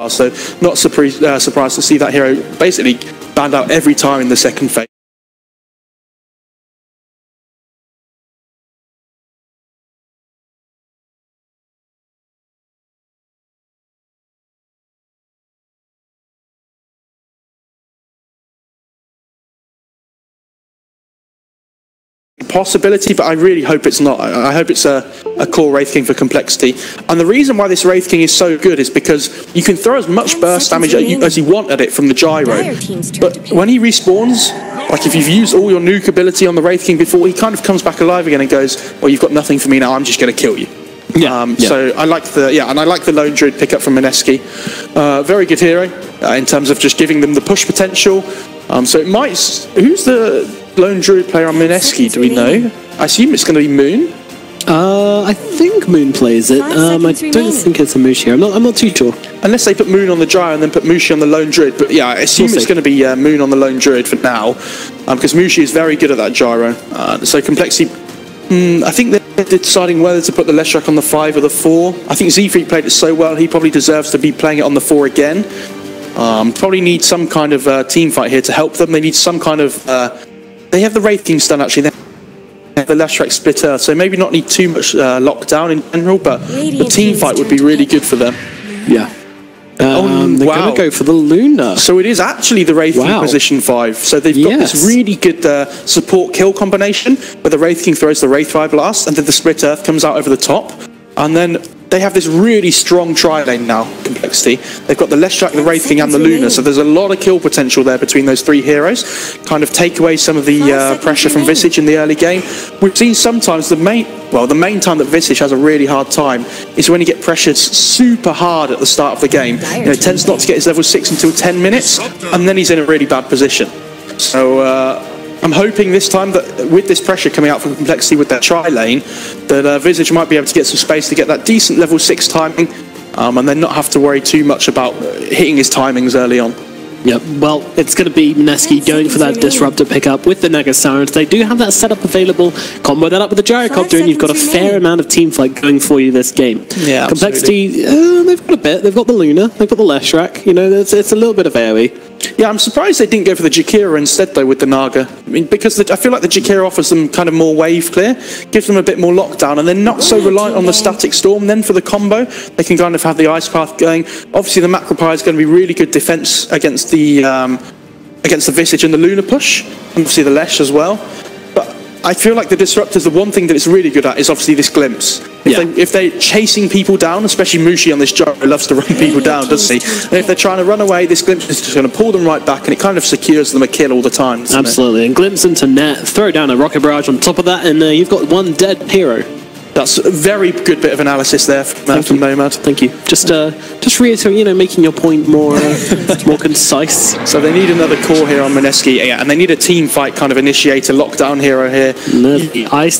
So not surprised to see that hero basically banned out every time in the second phase. Possibility, but I really hope it's not. I hope it's a core Wraith King for complexity. And the reason why this Wraith King is so good is because you can throw as much burst damage as you want at it from the gyro. But when he respawns, like if you've used all your nuke ability on the Wraith King before, he kind of comes back alive again and goes, well, you've got nothing for me now, I'm just going to kill you. So I like and I like the Lone Druid pickup from Mineski. Very good hero in terms of just giving them the push potential. So it might... Who's the Lone Druid player on Mineski, do we know? I assume it's going to be Moon. I think Moon plays it. I don't think it's a Mushi. I'm not too sure. Unless they put Moon on the gyro and then put Mushi on the Lone Druid. But yeah, I assume it's going to be Moon on the Lone Druid for now, because Mushi is very good at that gyro. So complexity... I think they're deciding whether to put the Leshrac on the 5 or the 4. I think Z3 played it so well, he probably deserves to be playing it on the 4 again. Probably need some kind of team fight here to help them. They need some kind of... they have the Wraith King stun, actually. They have the Leshrac split earth, so maybe not need too much lockdown in general, but the team fight would be really good for them. Yeah. They're going to go for the Luna. So it is actually the Wraith King position 5. So they've got this really good support kill combination where the Wraith King throws the Wraith Fire Blast and then the Split Earth comes out over the top. And then they have this really strong tri-lane now, complexity. They've got the Leshrac, the Wraith King and the Luna, so there's a lot of kill potential there between those 3 heroes. Kind of take away some of the pressure from Visage in the early game. We've seen sometimes the main time that Visage has a really hard time is when he gets pressured super hard at the start of the game. You know, tends not to get his level 6 until 10 minutes, and then he's in a really bad position. So I'm hoping this time that with this pressure coming out from complexity with that tri-lane, that Visage might be able to get some space to get that decent level 6 timing, and then not have to worry too much about hitting his timings early on. Yep, well, it's going to be Mineski going for that Disruptor pickup with the Nega Sirens. They do have that setup available. Combo that up with the Gyrocopter, and you've got a fair amount of teamfight going for you this game. Yeah, complexity, they've got a bit. They've got the Luna, they've got the Leshrac. You know, it's a little bit of AoE. Yeah, I'm surprised they didn't go for the Jakira instead, though, with the Naga. I mean, because I feel like the Jakira offers them kind of more wave clear, gives them a bit more lockdown, and they're not so reliant on the Static Storm. Then for the combo, they can kind of have the Ice Path going. Obviously, the Macropie is going to be really good defense against the Visage and the Luna push, and obviously the Lesh as well. But I feel like the Disruptors, the one thing that it's really good at is obviously this glimpse. If they're chasing people down, especially Mushi on this gyro loves to run people down, doesn't he? And if they're trying to run away, this glimpse is just going to pull them right back, and it kind of secures them a kill all the time. Absolutely, and glimpse into net, throw down a rocket barrage on top of that, and you've got one dead hero. That's a very good bit of analysis there from Nomad. Thank you. Just reiterating, you know, making your point more more concise. So they need another core here on Mineski, and they need a team fight kind of initiator, lockdown hero here. Ice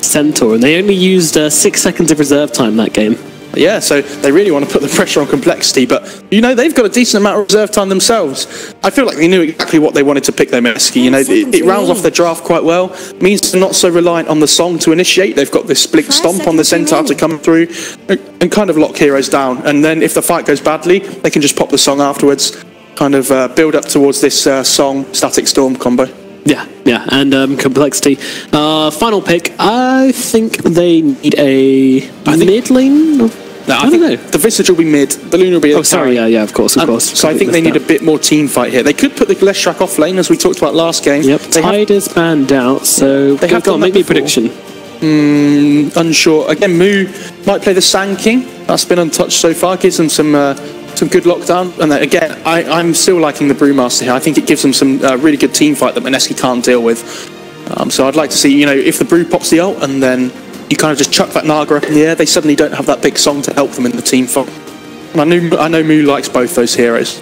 Centaur, and they only used 6 seconds of reserve time that game. Yeah, so they really want to put the pressure on complexity, but you know they've got a decent amount of reserve time themselves. I feel like they knew exactly what they wanted to pick their Mineski. You know, it rounds off their draft quite well. Means they're not so reliant on the song to initiate. They've got this Blink Stomp on the Centaur to come through and kind of lock heroes down. And then if the fight goes badly, they can just pop the song afterwards. Kind of build up towards this song Static Storm combo. Yeah, and complexity. Final pick. I think they need a mid lane. No, I don't know. The Visage will be mid. The Luna will be. Oh, sorry. Yeah, of course. So I think they need a bit more team fight here. They could put the Leshrac off lane, as we talked about last game. Yep. Tide is banned out, so they have got to make me a prediction. Unsure. Again, Mu might play the Sand King. That's been untouched so far. Gives them some good lockdown. And then again, I'm still liking the Brewmaster here. I think it gives them some really good team fight that Mineski can't deal with. So I'd like to see, you know, if the Brew pops the ult and then you kind of just chuck that Naga up in the air, they suddenly don't have that big song to help them in the team fight. And I know Mu likes both those heroes.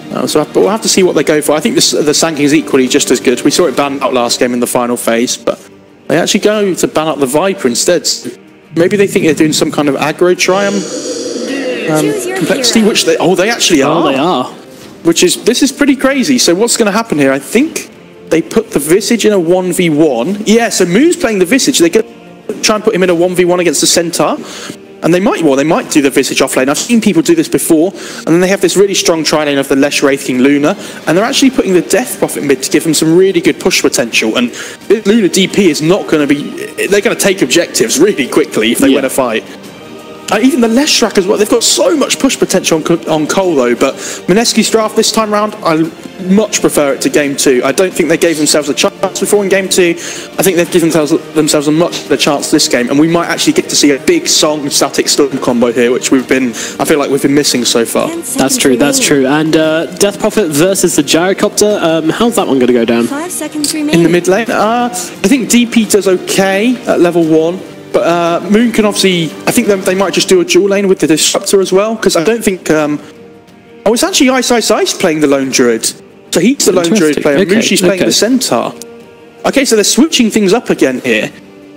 But we'll have to see what they go for. I think the Sand King is equally just as good. We saw it banned out last game in the final phase, but they actually go to ban out the Viper instead. So maybe they think they're doing some kind of aggro complexity, which they actually are. Oh, they are. This is pretty crazy. So what's going to happen here? I think they put the Visage in a 1v1. Yeah, so Mu's playing the Visage. They're going to try and put him in a 1v1 against the Centaur. And they might do the Visage off lane. I've seen people do this before, and then they have this really strong tri-lane of the Lesh, Wraith King, Luna, and they're actually putting the Death Prophet mid to give them some really good push potential. And Luna DP is not going to be... They're going to take objectives really quickly if they win a fight. Even the Leshrac as well, they've got so much push potential on Cole though, but Mineski's draft this time round, I much prefer it to Game 2. I don't think they gave themselves a chance before in Game 2. I think they've given themselves a much better chance this game, and we might actually get to see a big Song Static Storm combo here, which I feel like we've been missing so far. That's true. And Death Prophet versus the Gyrocopter, how's that one going to go down? 5 seconds remaining. In the mid lane, I think DP does okay at level 1. But Moon can obviously... I think they might just do a dual lane with the Disruptor as well, because I don't think... Oh, it's actually Ice playing the Lone Druid. So he's the Lone Druid player, and Mushi's playing the Centaur. Okay, so they're switching things up again here,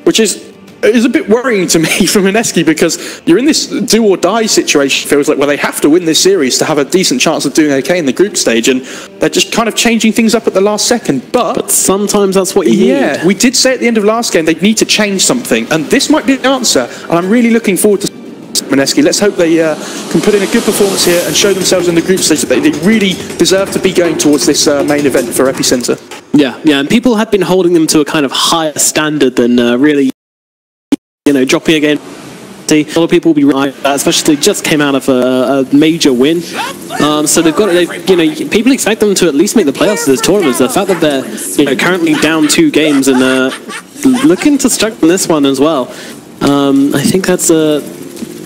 which is a bit worrying to me from Mineski, because you're in this do or die situation. It feels like, well, they have to win this series to have a decent chance of doing okay in the group stage, and they're just kind of changing things up at the last second. But sometimes that's what you need. Yeah, we did say at the end of last game they'd need to change something, and this might be the answer. And I'm really looking forward to Mineski. Let's hope they can put in a good performance here and show themselves in the group stage that they really deserve to be going towards this main event for Epicenter. Yeah, and people have been holding them to a kind of higher standard than really... dropping again. A lot of people will be right, especially they just came out of a major win. So people expect them to at least make the playoffs of this tournament. The fact that they're currently down 2 games and looking to struggle in this one as well, I think that's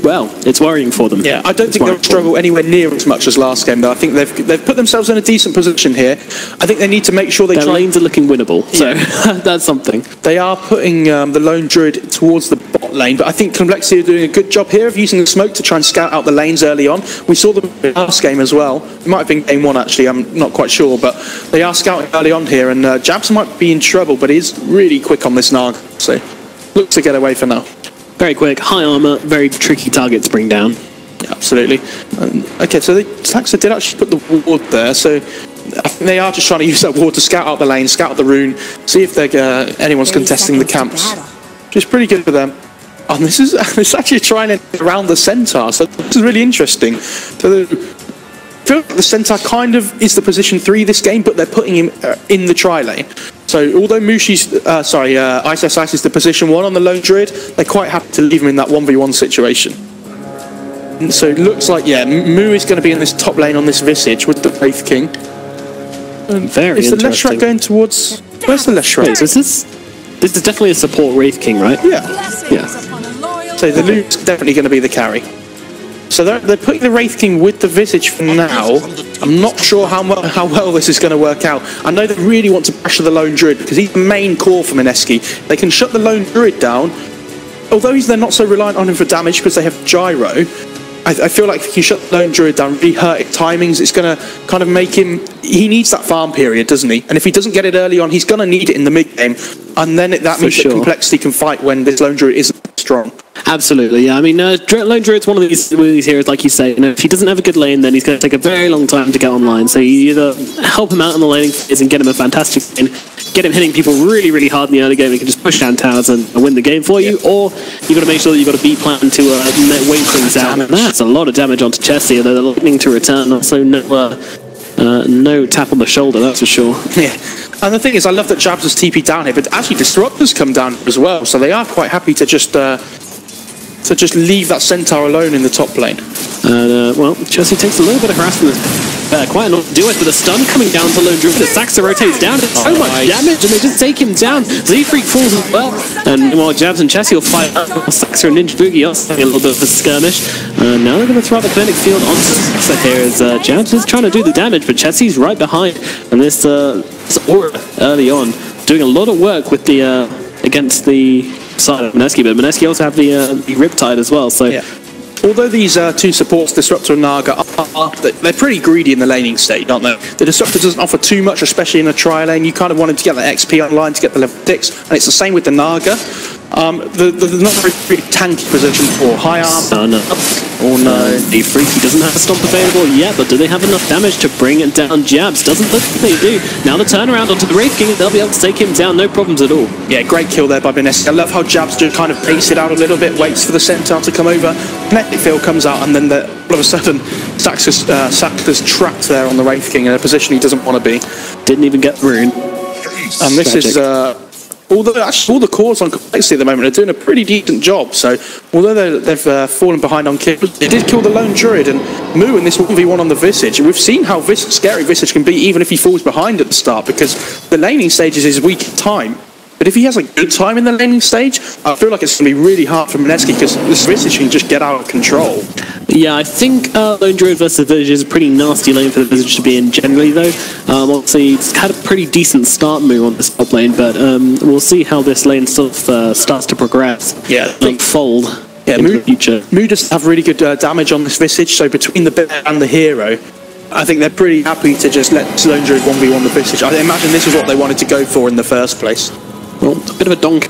it's worrying for them. Yeah, I don't think they'll struggle anywhere near as much as last game, though. I think they've put themselves in a decent position here. I think they need to make sure their lanes are looking winnable, so that's something. They are putting the Lone Druid towards the bot lane, but I think Complexity are doing a good job here of using the smoke to try and scout out the lanes early on. We saw them in the last game as well. It might have been game 1, actually, I'm not quite sure, but they are scouting early on here, and Jabs might be in trouble, but he's really quick on this Naga, so looks to get away for now. Very quick, high armor, very tricky target to bring down. Yeah, absolutely. Okay, so Saxa did actually put the ward there, so I think they are just trying to use that ward to scout out the lane, scout out the rune, see if anyone's contesting the camps, which is pretty good for them. And this is actually trying to around the Centaur, so this is really interesting. So I feel like the Centaur kind of is the position 3 this game, but they're putting him in the tri-lane. So although Mushi's, Ice is the position 1 on the Lone Druid, they're quite happy to leave him in that 1v1 situation. And so it looks like, Mu is going to be in this top lane on this Visage with the Wraith King. Very is the Leshrac going towards... Where's the Leshrac? This is definitely a support Wraith King, right? Yeah. So the Luke's definitely going to be the carry. So they're putting the Wraith King with the Visage for now. I'm not sure how well this is going to work out. I know they really want to pressure the Lone Druid because he's the main core for Mineski. They can shut the Lone Druid down. Although they're not so reliant on him for damage because they have Gyro, I feel like if you shut the Lone Druid down, really hurt his timings, it's going to kind of make him... He needs that farm period, doesn't he? And if he doesn't get it early on, he's going to need it in the mid-game. And then that means that Complexity can fight when this Lone Druid isn't strong. Absolutely, yeah. I mean, Lone Druid's one of these heroes, like you say. If he doesn't have a good lane, then he's going to take a very long time to get online. So you either help him out in the laning phase and get him a fantastic lane, get him hitting people really, really hard in the early game, he can just push down towers and win the game for you, or you've got to make sure that you've got a B plan to wait things out. And that's a lot of damage onto Chessie, although the lightning to return, also no tap on the shoulder, that's for sure. Yeah. And the thing is, I love that Jabs has TP down here, but actually Disruptors come down as well, so they are quite happy to just leave that Centaur alone in the top lane. Well, Chelsea takes a little bit of harassment. Quite enough to do it, but the stun coming down to Lone Druid. The Saxa rotates down. It's so much damage, and they just take him down. Z-Freak falls as well. And while Jabs and Chessie will fight Saxa and Ninja Boogie also having a little bit of a skirmish. Now they're going to throw out the kinetic field onto Saxa here as Jabs is trying to do the damage, but Chessie's right behind. And this Aura early on doing a lot of work with the against the side of Mineski, but Mineski also have the Riptide as well. So. Yeah. Although these two supports, Disruptor and Naga, they're pretty greedy in the laning state, aren't they? The Disruptor doesn't offer too much, especially in a tri-lane. You kind of want him to get that XP online to get the level 6, and it's the same with the Naga. The not very tanky position for high arm. Oh no, the Freaky doesn't have a stomp available yet, but do they have enough damage to bring it down? Jabs doesn't look like they do. Now the turnaround onto the Wraith King, they'll be able to take him down, no problems at all. Yeah, great kill there by Mineski. I love how Jabs just kind of baits it out a little bit, waits for the Centaur to come over. Kinetic Field comes out, and then all of a sudden, Saxa's trapped there on the Wraith King in a position he doesn't want to be. Didn't even get through. And this is... all the cores on complexity at the moment are doing a pretty decent job. So, although they've fallen behind on kills, they did kill the lone druid and Moo in this 1v1 on the Visage. We've seen how scary Visage can be, even if he falls behind at the start, because the laning stage is his weak time. But if he has a good time in the laning stage, I feel like it's going to be really hard for Mineski, because this Visage can just get out of control. Yeah, I think Lone Druid versus Visage is a pretty nasty lane for the Visage to be in generally, though. Obviously, it's had a pretty decent start move on this top lane, but we'll see how this lane sort of starts to progress. Yeah, fold. Yeah, in the future. Moo does have really good damage on this Visage, so between the bear and the hero, I think they're pretty happy to just let Lone Druid 1v1 the Visage. I imagine this is what they wanted to go for in the first place. Well, a bit of a donk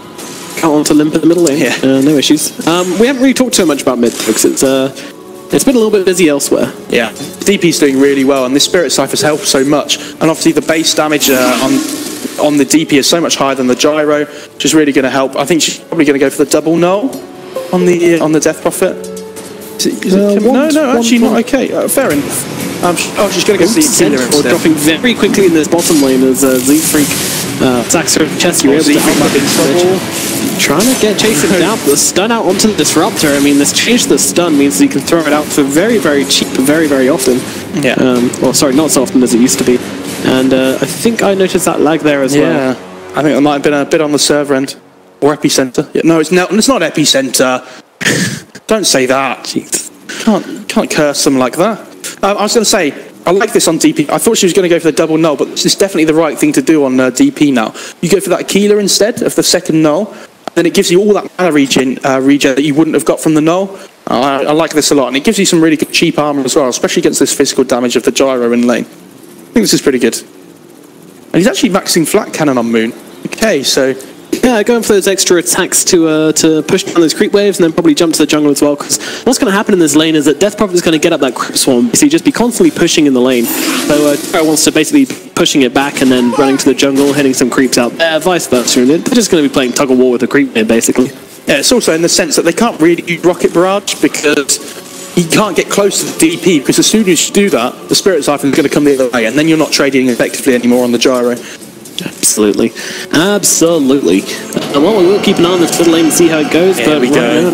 out onto Limp in the middle lane. Yeah. No issues. We haven't really talked too much about mid, folks. It's been a little bit busy elsewhere. Yeah, DP's doing really well, and this Spirit Cypher's helped so much. And obviously the base damage on the DP is so much higher than the gyro, which is really going to help. I think she's probably going to go for the double null on the Death Prophet. No, actually not. Okay, fair enough. She's going to go see Healer instead. Dropping very quickly in this bottom lane as Z-Freak attacks her chest. You're able to help in trying to get chasing down the stun out onto the Disruptor. I mean, this change to the stun means that you can throw it out for very, very cheap, very, very often. Yeah. Well, sorry, not so often as it used to be. And I think I noticed that lag there as well. Yeah. I think it might have been a bit on the server end. Or Epicenter. Yeah, no, it's not Epicenter. Don't say that. Jeez. Can't curse them like that. I was going to say, I like this on DP. I thought she was going to go for the double null, but it's definitely the right thing to do on DP now. You go for that Keeler instead of the second null, and then it gives you all that mana regen that you wouldn't have got from the null. I like this a lot, and it gives you some really good cheap armor as well, especially against this physical damage of the gyro in lane. I think this is pretty good. And he's actually maxing flat cannon on Moon. Okay, so... Yeah, going for those extra attacks to push down those creep waves and then probably jump to the jungle as well, because what's going to happen in this lane is that Death Prophet is going to get up that creep swarm, so you just be constantly pushing in the lane. So Gyro wants to basically be pushing it back and then running to the jungle, hitting some creeps out there, vice versa. And they're just going to be playing tug of war with the creep wave, basically. Yeah, it's also in the sense that they can't really use Rocket Barrage because you can't get close to the DP, because as soon as you do that, the Spirit Siphon is going to come the other way, and then you're not trading effectively anymore on the gyro. Absolutely. Absolutely. Well, we will keep an eye on this middle lane and see how it goes. There we go.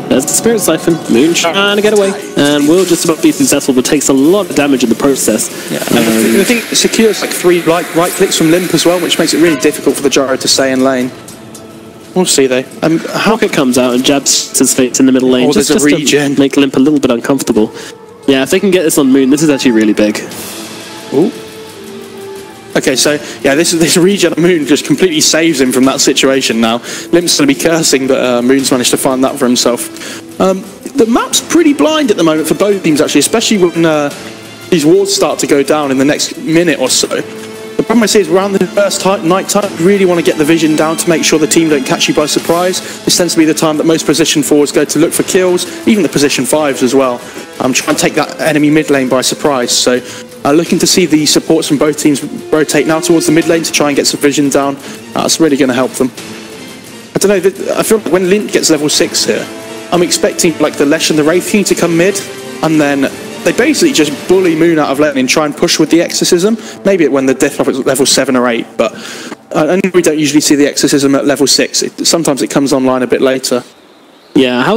There's the Spirit Siphon. Moon trying to get away. And will just about be successful, but takes a lot of damage in the process. Yeah, I think it secures like 3 right clicks from Limp as well, which makes it really difficult for the gyro to stay in lane. We'll see though. Rocket comes out and jabs his face in the middle lane. Just to make Limp a little bit uncomfortable. Yeah, if they can get this on Moon, this is actually really big. Ooh. Okay, so yeah, this regen on Moon just completely saves him from that situation now. Limp's going to be cursing, but Moon's managed to find that for himself. The map's pretty blind at the moment for both teams, actually, especially when these wards start to go down in the next minute or so. The problem I see is around the first night time, you really want to get the vision down to make sure the team don't catch you by surprise. This tends to be the time that most position 4s go to look for kills, even the position 5s as well. Trying to take that enemy mid lane by surprise. So looking to see the supports from both teams rotate now towards the mid lane to try and get some vision down. That's really going to help them. I don't know, I feel like when Lint gets level 6 here, I'm expecting like the Lesh and the Wraith King to come mid, and then they basically just bully Moon out of lane and try and push with the Exorcism. Maybe when the Death Prophet's at level 7 or 8, but I know we don't usually see the Exorcism at level 6. Sometimes it comes online a bit later. Yeah, how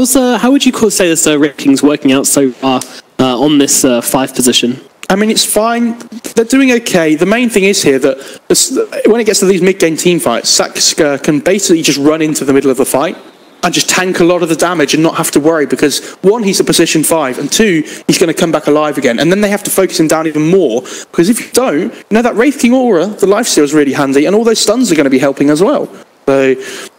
would you say this Wraith King's working out so far on this 5 position? I mean, it's fine. They're doing okay. The main thing is here that when it gets to these mid-game team fights, Saxka can basically just run into the middle of the fight and just tank a lot of the damage and not have to worry, because 1, he's a position 5, and 2, he's going to come back alive again. And then they have to focus him down even more, because if you don't, you know, that Wraith King aura, the lifesteal is really handy, and all those stuns are going to be helping as well. So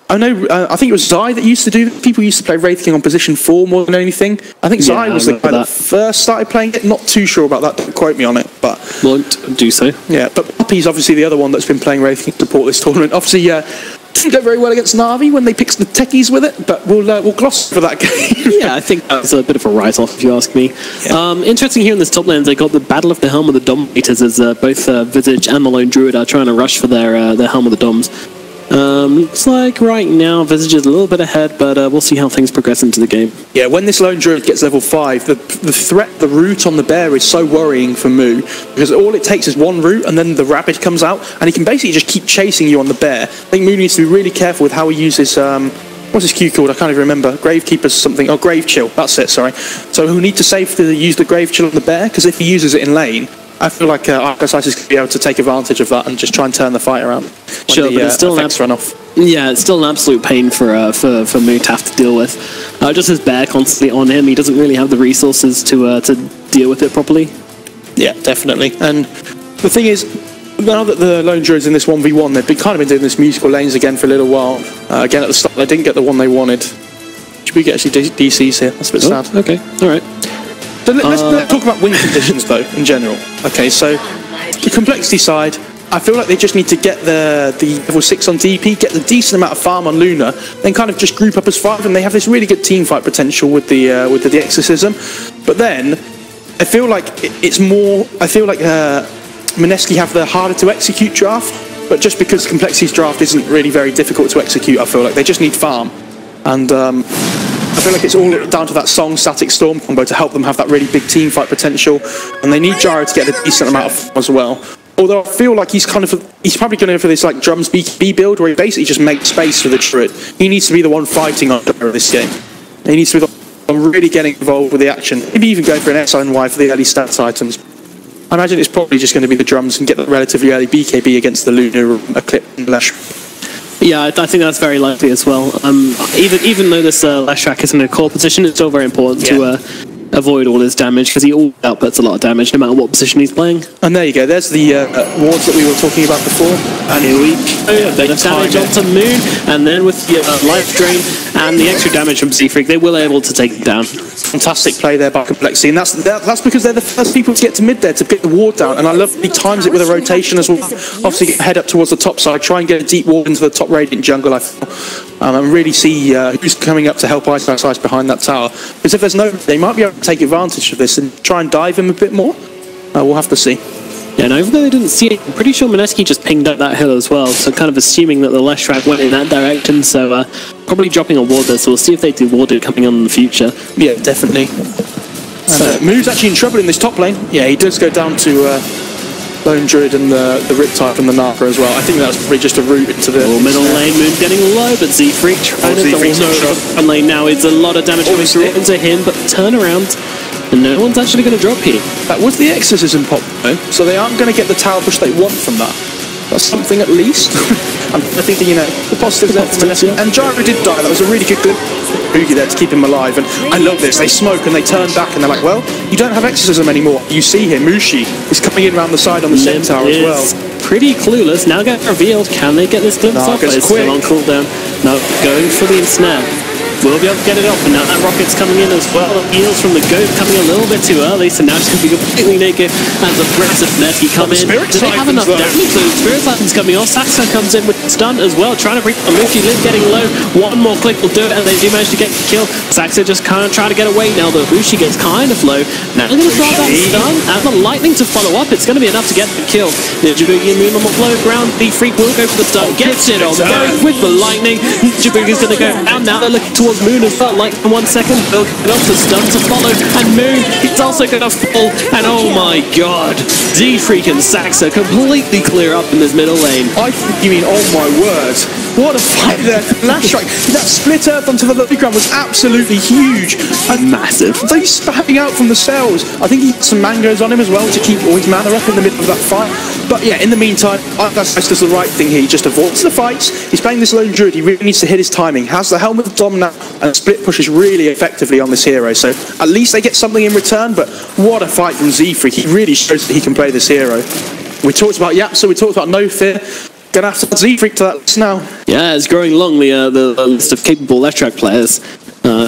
I know, I think it was Zai that used to do that. People used to play Wraith King on position 4 more than anything. I think Zai was the guy that first started playing it. Not too sure about that, don't quote me on it, but won't do so. Yeah, but Puppy's obviously the other one that's been playing Wraith King support this tournament. Obviously, Didn't go very well against Na'Vi when they picked the techies with it, but we'll gloss for that game. Yeah, I think that's a bit of a write-off, if you ask me. Yeah. Interesting here in this top lane, they got the Battle of the Helm of the Dominators as both Visage and the Lone Druid are trying to rush for their Helm of the Doms. Looks like right now Visage is a little bit ahead, but we'll see how things progress into the game. Yeah, when this Lone Druid gets level 5, the threat, the root on the bear is so worrying for Moo, because all it takes is one root and then the Rabid comes out and he can basically just keep chasing you on the bear. I think Moo needs to be really careful with how he uses, what's his Q called? I can't even remember. Gravekeeper's something, Grave Chill, that's it, sorry. So he'll need to save to use the Grave Chill on the bear, because if he uses it in lane, I feel like Arcosice is going to be able to take advantage of that and just try and turn the fight around when sure, but it's still run off. Yeah, it's still an absolute pain for Moo to have to deal with. Just his bear constantly on him, he doesn't really have the resources to deal with it properly. Yeah, definitely. And the thing is, now that the Lone Druid's in this 1v1, they've been doing this musical lanes again for a little while. Again, at the start, they didn't get the one they wanted. Should we get actually DCs here? That's a bit sad. Okay, alright. So let's talk about win conditions, though, in general. Okay, so the complexity side, I feel like they just need to get the level 6 on DP, get the decent amount of farm on Luna, then kind of just group up as 5, and they have this really good team fight potential with the Exorcism. But then, I feel like it's more. I feel like Mineski have the harder to execute draft, but just because Complexity's draft isn't really very difficult to execute, I feel like they just need farm, and I feel like it's all down to that Song Static Storm combo to help them have that really big team fight potential, and they need Gyro to get a decent amount of farm as well. Although I feel like he's probably going to go for this like Drums BKB build where he basically just makes space for the Druid. He needs to be the one fighting on this game. He needs to be the one really getting involved with the action. Maybe even go for an SNY for the early stats items. I imagine it's probably just going to be the Drums and get the relatively early BKB against the Luna, Eclipse and Lash. Yeah, I think that's very likely as well. Even though this Leshrac is in a core position, it's still very important to avoid all his damage, because he all outputs a lot of damage no matter what position he's playing. And there you go, there's the wards that we were talking about before. And here we go, a bit of damage onto Moon, and then with the life drain and the extra damage from Z-Freak, they will able to take him down. Fantastic play there by Complexity, and that's because they're the first people to get to mid there to get the ward down, and I love he times it with a rotation as well. Obviously head up towards the top side, try and get a deep ward into the top Radiant jungle, I feel. And really see who's coming up to help Ice behind that tower. Because if there's no, they might be able to take advantage of this and try and dive him a bit more. We'll have to see. Yeah, and even though they didn't see it, I'm pretty sure Mineski just pinged up that hill as well, so kind of assuming that the Leshrac went in that direction, so probably dropping a ward there, so we'll see if they do ward it coming on in the future. Yeah, definitely. So Moo's actually in trouble in this top lane. Yeah, he does go down to Lone Druid and the Riptide from the Napa as well. I think that's probably just a route into the middle lane. Moon getting low, but Z-Freak trying to front lane now. It's a lot of damage coming through into him, but turn around. And no one's actually going to drop here. That was the Exorcism pop, though, so they aren't going to get the tower push they want from that. That's something at least. I'm thinking, the positives there for Mineski. And Gyro did die. That was a really good boogie there to keep him alive. And I love this. They smoke and they turn back and they're like, well, you don't have Exorcism anymore. You see here, Mushi is coming in around the side on the same tower as well. Pretty clueless. Now get revealed. Can they get this glimpse off? It's still on cooldown. No, going for the ensnare. We'll be able to get it off, and now that rocket's coming in as well. Heals from the goat coming a little bit too early, so now it's going to be completely naked as the threats of Mineski come in. Do they have enough damage? So Spirit Titan's coming off. Saxo comes in with stun as well, trying to bring Mushi. Liv getting low. One more click will do it, and they do manage to get the kill. Saxo just kind of trying to get away now that Mushi gets kind of low. Now they're going to start that stun, and the lightning to follow up. It's going to be enough to get the kill. Ninjabugi and Moon on the low ground. The Freak will go for the stun, gets it on, goes with the lightning. Ninjabugi's going to go down. Now they're looking towards Moon as well, like in 1 second, they'll get off the stun to follow, and Moon, he's also going to fall, and oh my god, Z-Freak and Saxa completely clear up in this middle lane. I think you mean, oh my word, what a fight there. Lashrac, that split earth onto the low ground was absolutely huge. And massive. They spamming out from the cells. I think he had some mangoes on him as well to keep all his mana up in the middle of that fight. But yeah, in the meantime, Ice does the right thing here. He just avoids the fights. He's playing this Lone Druid. He really needs to hit his timing. Has the Helmet of Dom now, and split pushes really effectively on this hero. So at least they get something in return, but what a fight from Z-Freak. He really shows that he can play this hero. We talked about Yapsa, we talked about No Fear. Gonna have to Z-Freak to that list now. Yeah, it's growing long, the list of capable Leshrac players.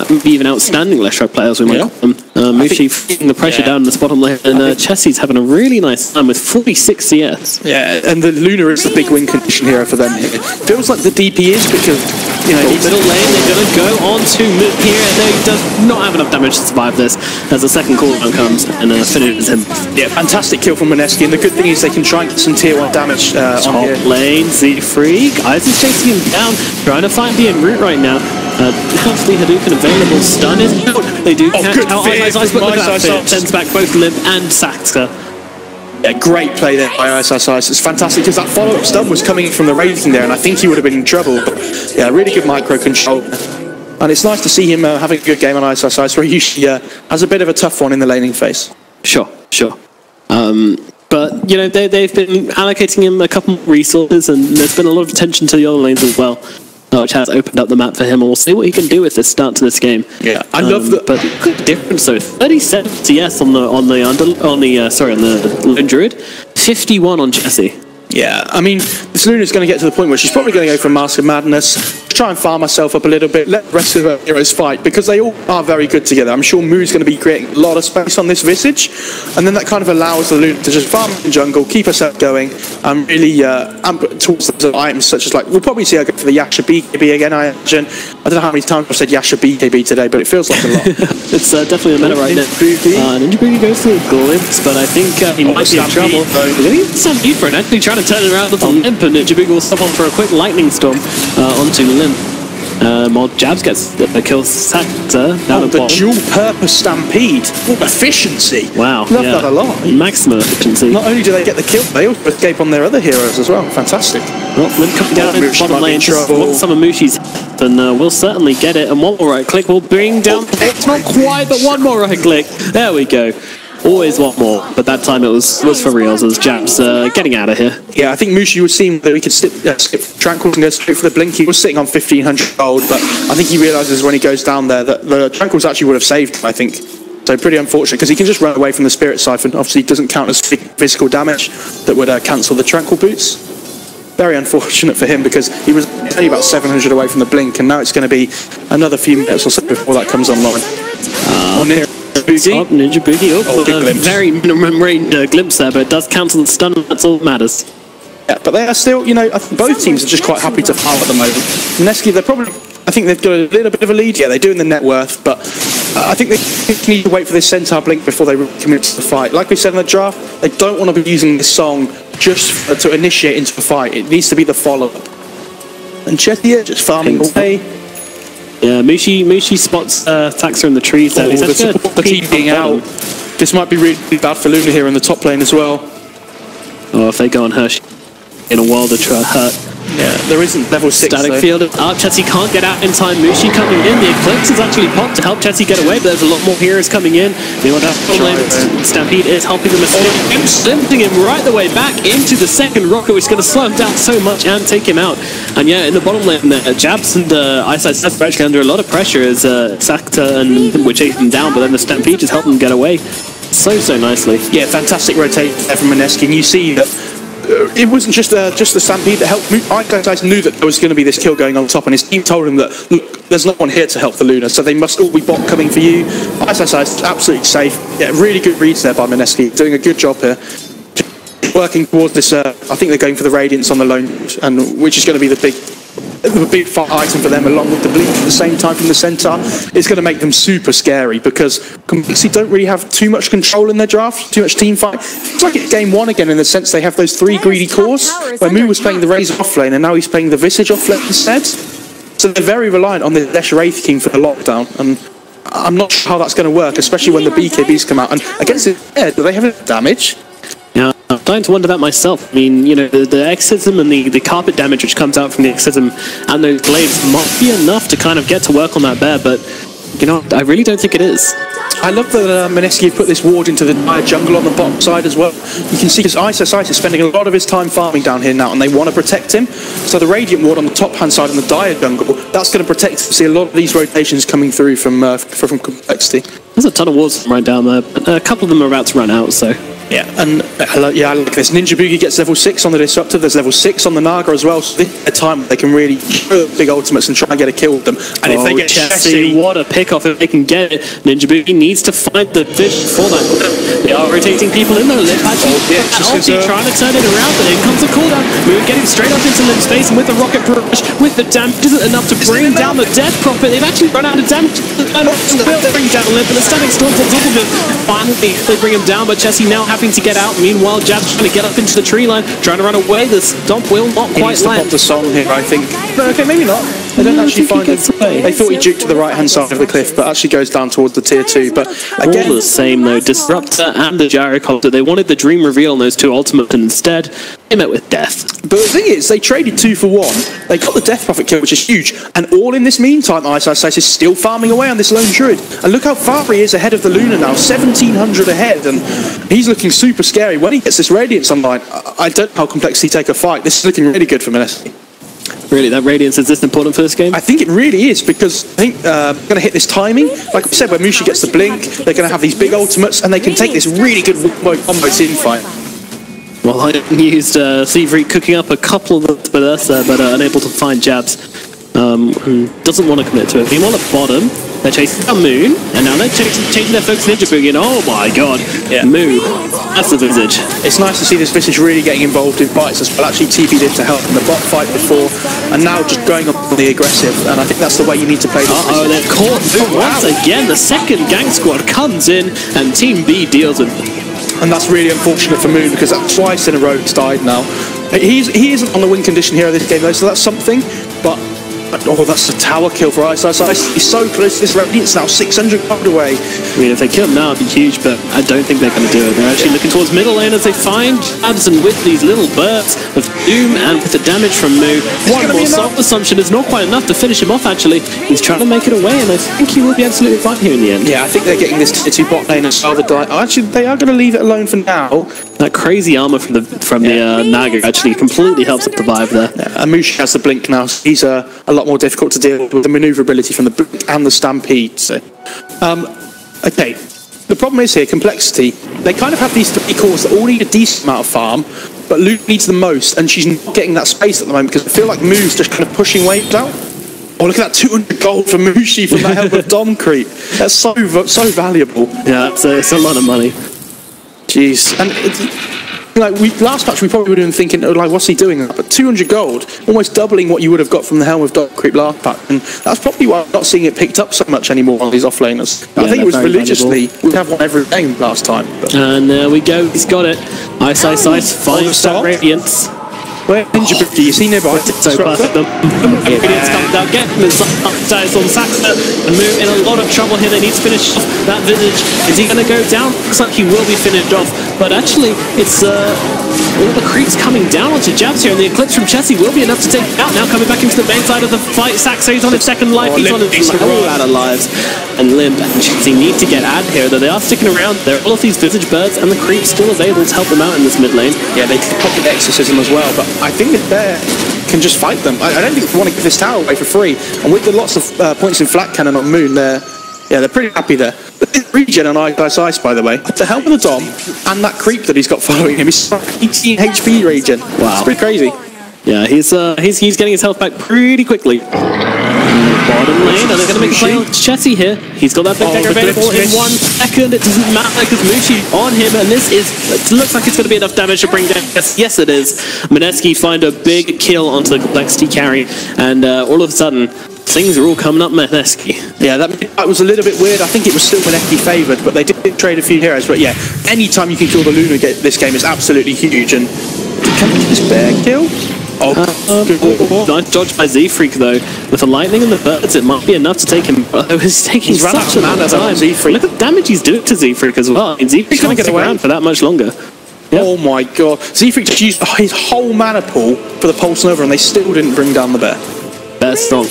Maybe even outstanding Leshrac players, we might call them. Mushi putting the pressure down in the bottom lane, and Chessie's having a really nice time with 46 CS. Yeah, and the Luna is the big win condition hero for them here. Feels like the DP is because, you know, middle lane, they're going to go on to mid here. They does not have enough damage to survive this as the second cooldown comes and finishes him. Yeah, fantastic kill from Mineski, and the good thing is they can try and get some tier 1 damage on here. Top lane, Z-Freak. Ice is chasing him down, trying to find the en route right now. Hopefully Hadouken available. Stun is out. They do catch out Ice, but look at that fit. Sends back both Limp and Saxka. Yeah, great play there by Ice. It's fantastic because that follow-up stun was coming from the Wraithing there, and I think he would have been in trouble. But yeah, really good micro control. And it's nice to see him having a good game on Ice, where he usually has a bit of a tough one in the laning phase. Sure. But, you know, they've been allocating him a couple more resources, and there's been a lot of attention to the other lanes as well, which has opened up the map for him, and we'll see what he can do with this start to this game. Yeah, I love that. But good difference though. 37 CS on the Lone Druid, 51 on Jessie. Yeah, I mean, this Luna's going to get to the point where she's probably going to go for Mask of Madness, try and farm herself up a little bit, let the rest of her heroes fight, because they all are very good together. I'm sure Moo's going to be creating a lot of space on this Visage, and then that kind of allows the Luna to just farm in jungle, keep herself going, and really towards the items such as, like, we'll probably see her go for the Yasha BKB again, I imagine. I don't know how many times I've said Yasha BKB today, but it feels like a lot. It's definitely a meta right now. Ninja Booty goes for a glimpse, but I think he might be in trouble. Stampede for it, actually trying to turn it around with a Limp, and Ninja Booty will stop on for a quick lightning storm onto Limp. While Jabs gets a kill Saxka down the dual-purpose Stampede. What efficiency! Wow, love that a lot. Maximum efficiency. Not only do they get the kill, they also escape on their other heroes as well. Fantastic. Well, Limp coming down in the bottom lane. Want some of Mushi's, and we'll certainly get it. And one more right click will bring down. It's not quite, but one more right click. There we go. Always want more, but that time it was for reals as Jabs getting out of here. Yeah, I think Mushi was seeing that we could skip Tranquil and go straight for the blink. He was sitting on 1500 gold, but I think he realises when he goes down there that the Tranquils actually would have saved him, I think. So pretty unfortunate, because he can just run away from the Spirit Siphon. Obviously, it doesn't count as physical damage that would cancel the Tranquil boots. Very unfortunate for him, because he was only about 700 away from the blink, and now it's going to be another few minutes or so before that comes online. Ninja Booty, very minimum range glimpse there, but it does cancel the stun, and that's all that matters. Yeah, but they are still, you know, both teams are just quite happy to farm at the moment. Mineski, they're probably, I think they've got a little bit of a lead. Yeah, they're doing the net worth, but I think they need to wait for this Centaur blink before they commit to the fight. Like we said in the draft, they don't want to be using this song just to initiate into the fight. It needs to be the follow-up. And Chetia just farming away. Yeah, Mushi spots Taxa in the trees there. The team being out. This might be really bad for Luna here in the top lane as well. Oh, if they go on her, in a while to try to hurt. Yeah, there isn't level 6. Static field up. Chessy can't get out in time. Mushi coming in. The Eclipse is actually popped to help Chessy get away, but there's a lot more heroes coming in. They want to have Stampede is helping them escape. Slimping him right the way back into the second rocket, which is going to slow him down so much and take him out. And yeah, in the bottom lane, Jabs and Ice are actually under a lot of pressure as Sakta and we're chasing them down, but then the Stampede just helped them get away so nicely. Yeah, fantastic rotate there from Mineski, and you see that it wasn't just the Stampede that helped. Ice knew that there was going to be this kill going on top, and his team told him that, look, there's no one here to help the Luna, so they must all be bot coming for you. Ice is absolutely safe. Yeah, really good reads there by Mineski, doing a good job here. Working towards this, I think they're going for the Radiance on the lone, and which is going to be the big fight item for them, along with the blink at the same time from the Centaur. It's going to make them super scary, because Complexity don't really have too much control in their draft, too much team fight. It's like it's game 1 again, in the sense they have those 3 greedy cores, where Moo was playing the Razor offlane, and now he's playing the Visage offlane instead. So they're very reliant on the Dash Wraith King for the lockdown, and I'm not sure how that's going to work, especially when the BKBs come out. And against the air, do they have any damage? Yeah, I'm starting to wonder that myself. I mean, you know, the Exorcism and the carpet damage which comes out from the Exorcism and those glaives might be enough to kind of get to work on that bear, but, you know, I really don't think it is. I love that Mineski put this ward into the entire jungle on the bottom side as well. You can see because Ice is spending a lot of his time farming down here now, and they want to protect him. So the Radiant ward on the top hand side in the Dire jungle, that's going to protect. See a lot of these rotations coming through from Complexity. There's a ton of wards right down there, but a couple of them are about to run out, so Yeah, and I like this. Ninja Boogie gets level 6 on the Disruptor. There's level 6 on the Naga as well. So this is a time they can really throw big ultimates and try and get a kill with them. And if they get Chessie, what a pick-off if they can get it. Ninja Boogie needs to find the vision for that. They are rotating people in though. Actually, trying to turn it around, but in comes the cooldown. We're getting straight up into Limp's face, and with the rocket push, with the damage, isn't enough to bring down the death prophet. They've actually run out of damage. Will bring down Limp, and the stunning storms on top of him. Finally, they bring him down, but Chessie now having to get out. Meanwhile, Jab's trying to get up into the tree line, trying to run away. The stomp will not quite land. The song here, I think. No, okay, maybe not. They don't actually find it. They thought he juked to the right-hand side of the cliff, but actually goes down towards the tier 2. But again, all the same though, Disruptor and the Gyrocopter, they wanted the dream reveal on those two ultimates, and instead they met with death. But the thing is, they traded 2 for 1. They got the Death Prophet kill, which is huge. And all in this meantime, Ice is still farming away on this lone druid. And look how far he is ahead of the Luna now, 1,700 ahead, and he's looking super scary. When he gets this Radiance online, I don't know how Complexity take a fight. This is looking really good for Mineski. Really, that Radiance is this important for this game? I think it really is, because I think they're going to hit this timing. Like we said, when Mushi gets the blink, they're going to have these big ultimates, and they can take this really good combo team fight. Well, I used Seafreak cooking up a couple of with but unable to find Jabs. Doesn't want to commit to it. Meanwhile, at bottom, they're chasing a Moon, and now they're changing their focus Ninja Boogie, and oh my god, Moon, that's the Visage. It's nice to see this Visage really getting involved in fights as well. Actually TP'd in to help in the bot fight before, and now just going up on the aggressive, and I think that's the way you need to play this. They've caught Moon once again. The second gang squad comes in, and Team B deals with them. And that's really unfortunate for Moon, because that's twice in a row he's died now. He isn't on the win condition here of this game though, so that's something, but oh, that's a tower kill for Ice. He's so close to this Radiance now, 600 gold away. I mean, if they kill him now, it'd be huge, but I don't think they're going to do it. They're actually looking towards middle lane as they find Jabs, and with these little bursts of doom and with the damage from Moo, one more soft assumption is not quite enough to finish him off, actually. He's trying to make it away, and I think he will be absolutely fine here in the end. Yeah, I think they're getting this tier 2 bot lane and Salva die. Actually, they are going to leave it alone for now. That crazy armor from the Naga actually completely helps him survive there. Yeah, and Mushi has the blink now, so he's a lot more difficult to deal with the maneuverability from the blink and the stampede. So, okay. The problem is here, Complexity. They kind of have these 3 cores that all need a decent amount of farm, but Luke needs the most, and she's not getting that space at the moment because I feel like Moo's just kind of pushing waves out. Oh, look at that 200 gold for Mushi from that Helm of Dom creep. That's so valuable. Yeah, it's a lot of money. Jeez, and like last patch we probably would have been thinking, oh, like, what's he doing? But 200 gold, almost doubling what you would have got from the Helm of Dot Creep last patch, and that's probably why I'm not seeing it picked up so much anymore on these offlaners. Yeah, I think it was religiously, we'd have one every game last time. But. And there we go, he's got it. Ice, 5-star Radiance. Where Ninja Boogie, you see nearby. So past them. Radiance comes down, get him inside on Saxon, and Move in a lot of trouble here. They need to finish off that Visage. Is he going to go down? Looks like he will be finished off, but actually it's all the creeps coming down onto Jabs here, and the Eclipse from Chessie will be enough to take it out. Now coming back into the main side of the fight, Saxo, he's on his second life, he's on his all out of lives, and Limp and Chessie need to get out here, though they are sticking around. There are all of these Visage birds, and the creeps still available to help them out in this mid lane. Yeah, they can pocket Exorcism as well, but I think that they can just fight them. I don't think they want to give this tower away for free, and with the lots of points in flat cannon on Moon, they're pretty happy there. Regen on Ice, by the way. The help of the Dom and that creep that he's got following him is 18 HP regen. Wow. It's pretty crazy. Yeah, he's getting his health back pretty quickly. Bottom lane, are they going to make a play on Chessie here? He's got that big dagger available in 1 second. It doesn't matter because Mushi on him, and it looks like it's going to be enough damage to bring down. Yes, it is. Mineski find a big kill onto the Complexity carry, and all of a sudden, things are all coming up Mineski. Yeah, that was a little bit weird. I think it was still Mineski favoured, but they did trade a few heroes. But yeah, anytime you can kill the Luna this game is absolutely huge. And can we get this bear kill? Nice dodge by Z-Freak though. With the lightning and the birds, it might be enough to take him. He's taking such a long time. Look at the damage he's doing to Z-Freak as well. Z-Freak's going to get around for that much longer. Yep. Oh my god. Z-Freak just used his whole mana pool for the Pulse Nova, and they still didn't bring down the bear. That's not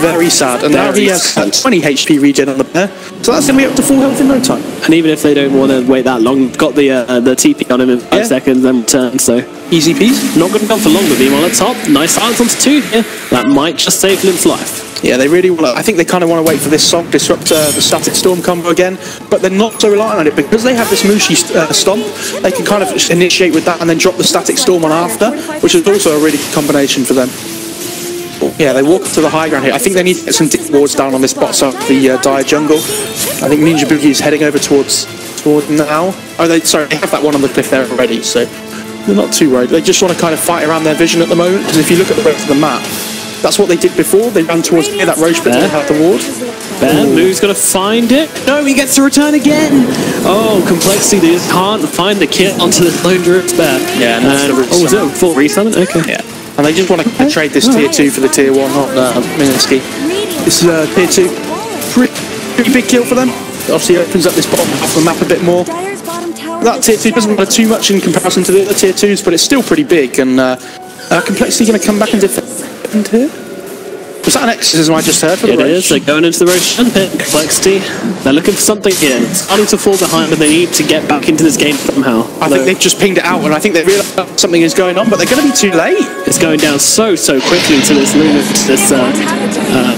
very sad. And now he has 20 HP regen on the bear, so that's going to be up to full health in no time. And even if they don't want to wait that long, got the TP on him in 5 seconds and return, so... Easy peasy. Not going to go for long with him on the top. Nice silence onto 2 here. That might just save Limp's life. Yeah, they really want to. I think they kind of want to wait for this song, disrupt the static storm combo again, but they're not so reliant on it because they have this Mushi stomp. They can kind of initiate with that and then drop the static storm on after, which is also a really good combination for them. Yeah, they walk up to the high ground here. I think they need to get some deep wards down on this bot side of the dire jungle. I think Ninja Boogie is heading over toward now. Oh, they have that one on the cliff there already, so they're not too worried. They just want to kind of fight around their vision at the moment, because if you look at the rest of the map, that's what they did before. They ran towards near that roach pit to have the ward. Moo's going to find it. No, he gets to return again. Oh, Complexity, they just can't find the kit onto the Lone Druid's bear. Yeah, and was it a full resummon? Okay. Yeah. And they just want to trade this tier 2 for the tier 1, not Mineski. This is tier 2. Pretty big kill for them. Obviously opens up this bottom half of the map a bit more. That tier 2 doesn't matter too much in comparison to the other tier 2s, but it's still pretty big. And Complexity going to come back and defend here? Was that an exorcism I just heard? It is. They're going into the Roshan pit. Complexity. They're looking for something here. It's starting to fall behind, but they need to get back into this game somehow. I think they've just pinged it out, and I think they realise something is going on, but they're going to be too late. It's going down so quickly to this Luna, this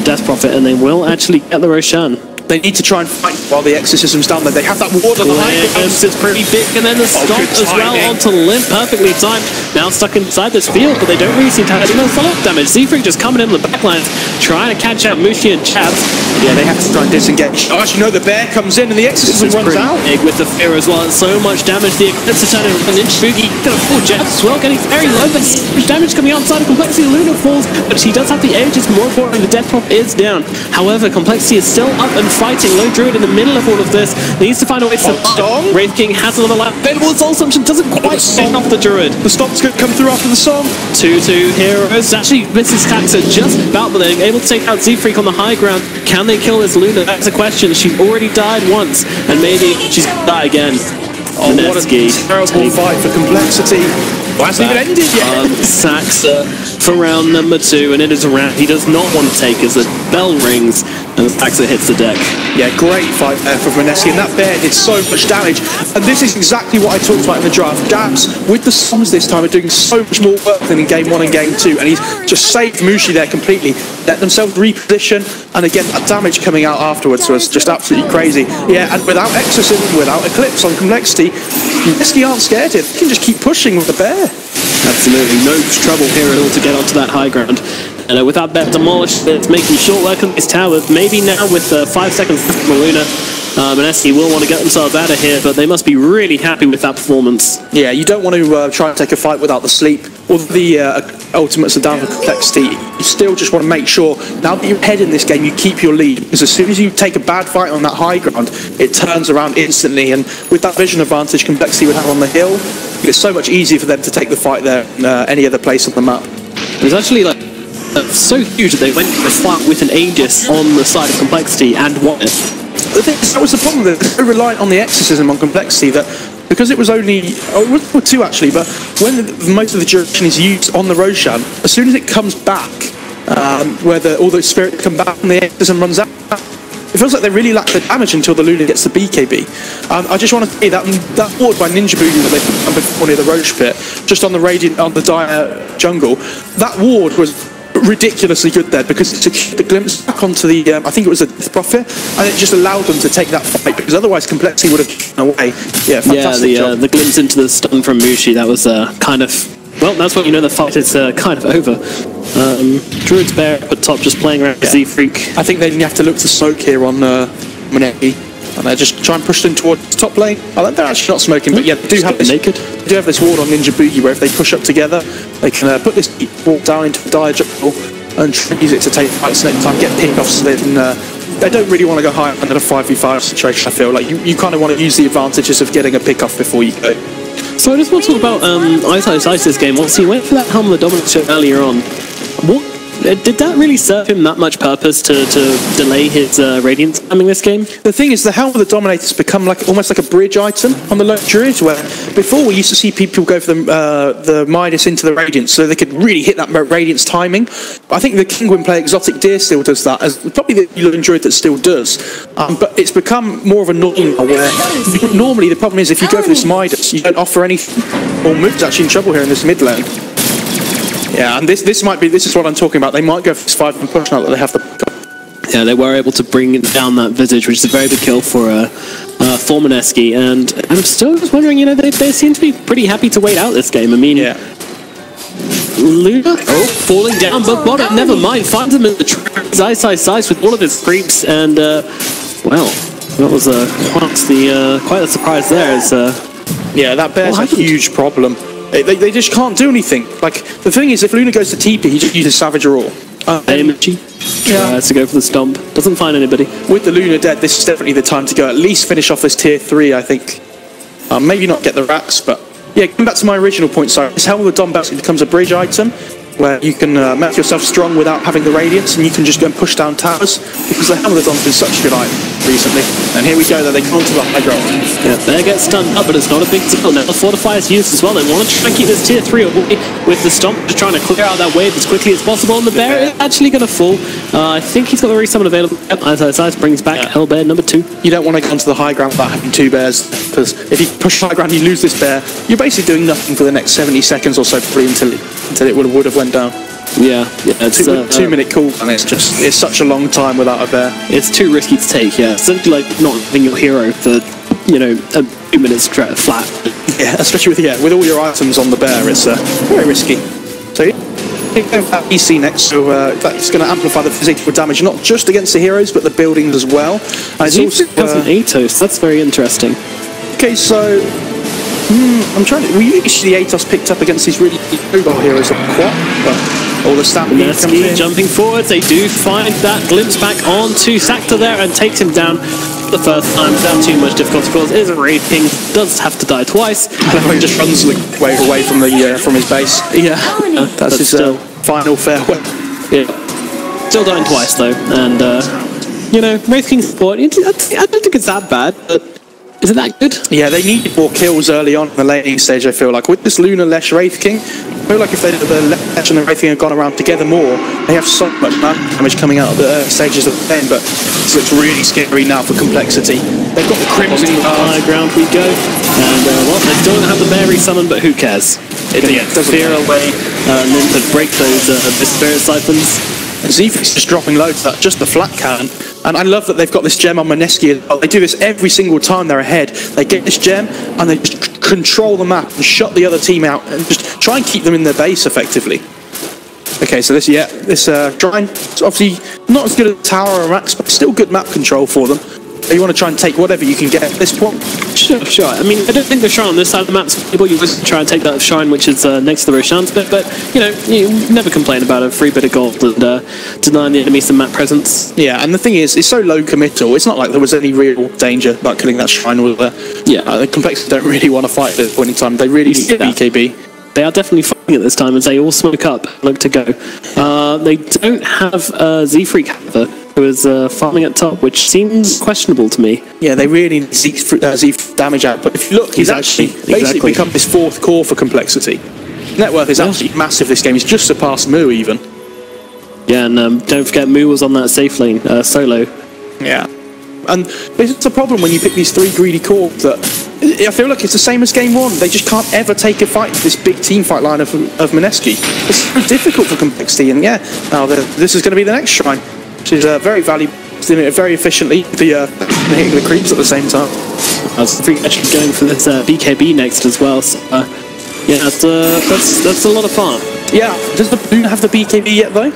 Death Prophet, and they will actually get the Roshan. They need to try and fight while the exorcism's down there. They have that ward on the high ground. It's pretty big, and then the stomp as well onto Limp. Perfectly timed. Now stuck inside this field, but they don't really seem to have no follow-up damage. Z-Freak just coming in the backlines, trying to catch out Mushi and Chabs. Yeah, they have to try and disengage. Oh, actually, no, the bear comes in, and the exorcism runs out. Big with the fear as well. So much damage. The Eclipse turning around. Ninja Boogie gonna pull Jabs as well, getting very low, but so much damage coming outside of Complexity. Luna falls, but she does have the ages. More importantly, the Death Prop is down. However, Complexity is still up and fighting. Lone Druid in the middle of all of this needs to find a way to survive. Wraith King has another life. Available. Soul Assumption doesn't quite spin off the Druid. The stomp's going to come through after the song. 2-2 heroes. Actually, Mrs. Taxa just about but they're able to take out Z-Freak on the high ground. Can they kill this Luna? That's a question. She's already died once, and maybe she's going to die again. Oh, what a terrible fight for Complexity. Well, hasn't even ended yet. Saxa for round number 2, and it is a round he does not want to take as the bell rings and Saxa hits the deck. Yeah, great fight there for Mineski, and that bear did so much damage. And this is exactly what I talked about in the draft. Dabs, with the Suns this time, are doing so much more work than in game 1 and game 2, and he's just saved Mushi there completely. Let themselves reposition, and again, that damage coming out afterwards was just absolutely crazy. Yeah, and without Exorcism, without Eclipse on Complexity, Mineski aren't scared here. They can just keep pushing with the bear. Absolutely, no trouble here at all to get onto that high ground. And with that bear demolished, it's making short work on these towers. Maybe now with 5 seconds left from Luna, Mineski will want to get themselves out of here, but they must be really happy with that performance. Yeah, you don't want to try and take a fight without the sleep or the ultimates are down for Complexity. You still just want to make sure, now that you're ahead in this game, you keep your lead, because as soon as you take a bad fight on that high ground, it turns around instantly, and with that vision advantage Complexity would have on the hill, it's so much easier for them to take the fight there than any other place on the map. It was actually like so huge that they went to the fight with an Aegis on the side of Complexity and won it. That was the problem. They're so reliant on the Exorcism on Complexity that because it was only, it was 2 actually, but when most of the duration is used on the Roshan, as soon as it comes back, where all the spirits come back and the Exorcism runs out, it feels like they really lack the damage until the Luna gets the BKB. I just want to say that ward by Ninja Boogie that they put before near the Roach pit, just on the Radiant, on the Dire jungle, that ward was ridiculously good there because it secured the glimpse back onto the, I think it was a Death Prophet, and it just allowed them to take that fight, because otherwise Complexity would have gone away. Yeah, fantastic job. The glimpse into the stun from Mushi, that was kind of, well, that's when you know the fight is kind of over. Druid's Bear up at top just playing around with Z-Freak. I think they have to look to smoke here on Mineski. And they're just trying to push them towards the top lane. Oh, they're actually not smoking, but yeah, they do have this ward on Ninja Boogie where if they push up together, they can put this wall down into the dire jungle and use it to take fights next time, get pick-offs. They don't really want to go high under the 5v5 situation, I feel. Like, you kind of want to use the advantages of getting a pick-off before you go. So I just want to talk about Ice this game. Once he went for that Helm of the Dominance shot earlier on, what Did that really serve him that much purpose to delay his Radiant spamming this game? The thing is, the Helm of the Dominator's become almost like a bridge item on the low druids, where before we used to see people go for the Midas into the Radiance so they could really hit that Radiance timing. I think the Kinguin player Exotic Deer still does that, as probably the low druid that still does. But it's become more of a norm now, where normally the problem is if you go for this Midas, you don't offer anything. Or Move's actually in trouble here in this mid lane. Yeah, and this is what I'm talking about. They might go for this 5 and push now that they have the. Yeah, they were able to bring down that Visage, which is a very good kill for Mineski. And I'm still just wondering, you know, they seem to be pretty happy to wait out this game. I mean, yeah. Luna falling down, but Bottom, never mind, finds him in the trees, ice with all of his creeps, and well, that was quite a surprise there. Yeah, that bear's a huge problem. They just can't do anything. Like, the thing is, if Luna goes to TP, he just uses Savage Roar. Tries to go for the stomp. Doesn't find anybody. With the Luna dead, this is definitely the time to go. At least finish off this tier 3, I think. Maybe not get the racks, but yeah, going back to my original point, sorry. This Helm of the Dom basically becomes a bridge item, where you can make yourself strong without having the Radiance, and you can just go and push down towers, because the Helm of the Dom's been such a good item recently. And here we go, they come to the high ground. Yeah, there gets stunned up, but it's not a big deal. Now the Fortify is used as well. They want to try and keep this tier 3 away with the Stomp, just trying to clear out that wave as quickly as possible. And the bear is actually going to fall. I think he's got the resummon available. Ice brings back Hellbear number 2. You don't want to go onto the high ground without having 2 bears, because if you push high ground, you lose this bear. You're basically doing nothing for the next 70 seconds or so, probably until it would have went down. Yeah, it's 2-minute call, and it's such a long time without a bear. It's too risky to take. Yeah, it's like not having your hero for a 2 minutes flat. Yeah, especially with all your items on the bear, it's very risky. So yeah, EC next, so that's going to amplify the physical damage, not just against the heroes, but the buildings as well. And it's also an Atos. That's very interesting. Okay, so I'm trying to. We usually Atos picked up against these really mobile heroes like Quat, but all the Stampede comes in. Jumping forwards, they do find that glimpse back onto Sakta there and takes him down the first time without too much difficulty. Of course, it is a Raid King, does have to die twice. He just runs away from his base. Yeah, that's his final farewell. Yeah, still dying twice though, and Wraith King support. I don't think it's that bad, but is it that good? Yeah, they needed more kills early on in the laning stage, I feel like. With this Luna Lesh Wraith King, I feel like if the Lesh and the Wraith King had gone around together more, they have so much damage coming out of the stages of the game, but this looks really scary now for complexity. They've got the Crimson high ground we go, and they still don't have the bear resummon, but who cares? It doesn't fear away, and then to break those Spirit Siphons. And Zephric's just dropping loads of that, just the flat cannon. And I love that they've got this gem on Mineski as well. They do this every single time they're ahead. They get this gem and they just control the map and shut the other team out and just try and keep them in their base effectively. Okay, so this Shrine is obviously not as good as Tower or Max, but still good map control for them. You want to try and take whatever you can get at this point. Sure. I mean, I don't think the Shrine on this side of the map's able. You always try and take that Shrine which is next to the Roshan's bit, but you never complain about a free bit of gold and denying the enemy some map presence. Yeah, and the thing is, it's so low committal. It's not like there was any real danger about killing that Shrine. The Complexity don't really want to fight at this point in time. They really need BKB. They are definitely fighting at this time as they all smoke up, look to go. They don't have Z-Freak, however, who is farming at top, which seems questionable to me. Yeah, they really need Z damage out. But if you look, he's actually basically become this 4th core for Complexity. Net worth is absolutely massive this game. He's just surpassed Mu even. Yeah, and don't forget Mu was on that safe lane solo. Yeah. And it's a problem when you pick these 3 greedy cores that I feel like it's the same as game 1. They just can't ever take a fight to this big team fight line of Mineski. It's very difficult for Complexity, and now this is going to be the next Shrine, which is very valuable. It's doing it very efficiently, hitting the creeps at the same time. I was actually going for this BKB next as well, so that's a lot of fun. Yeah, does the Luna have the BKB yet though?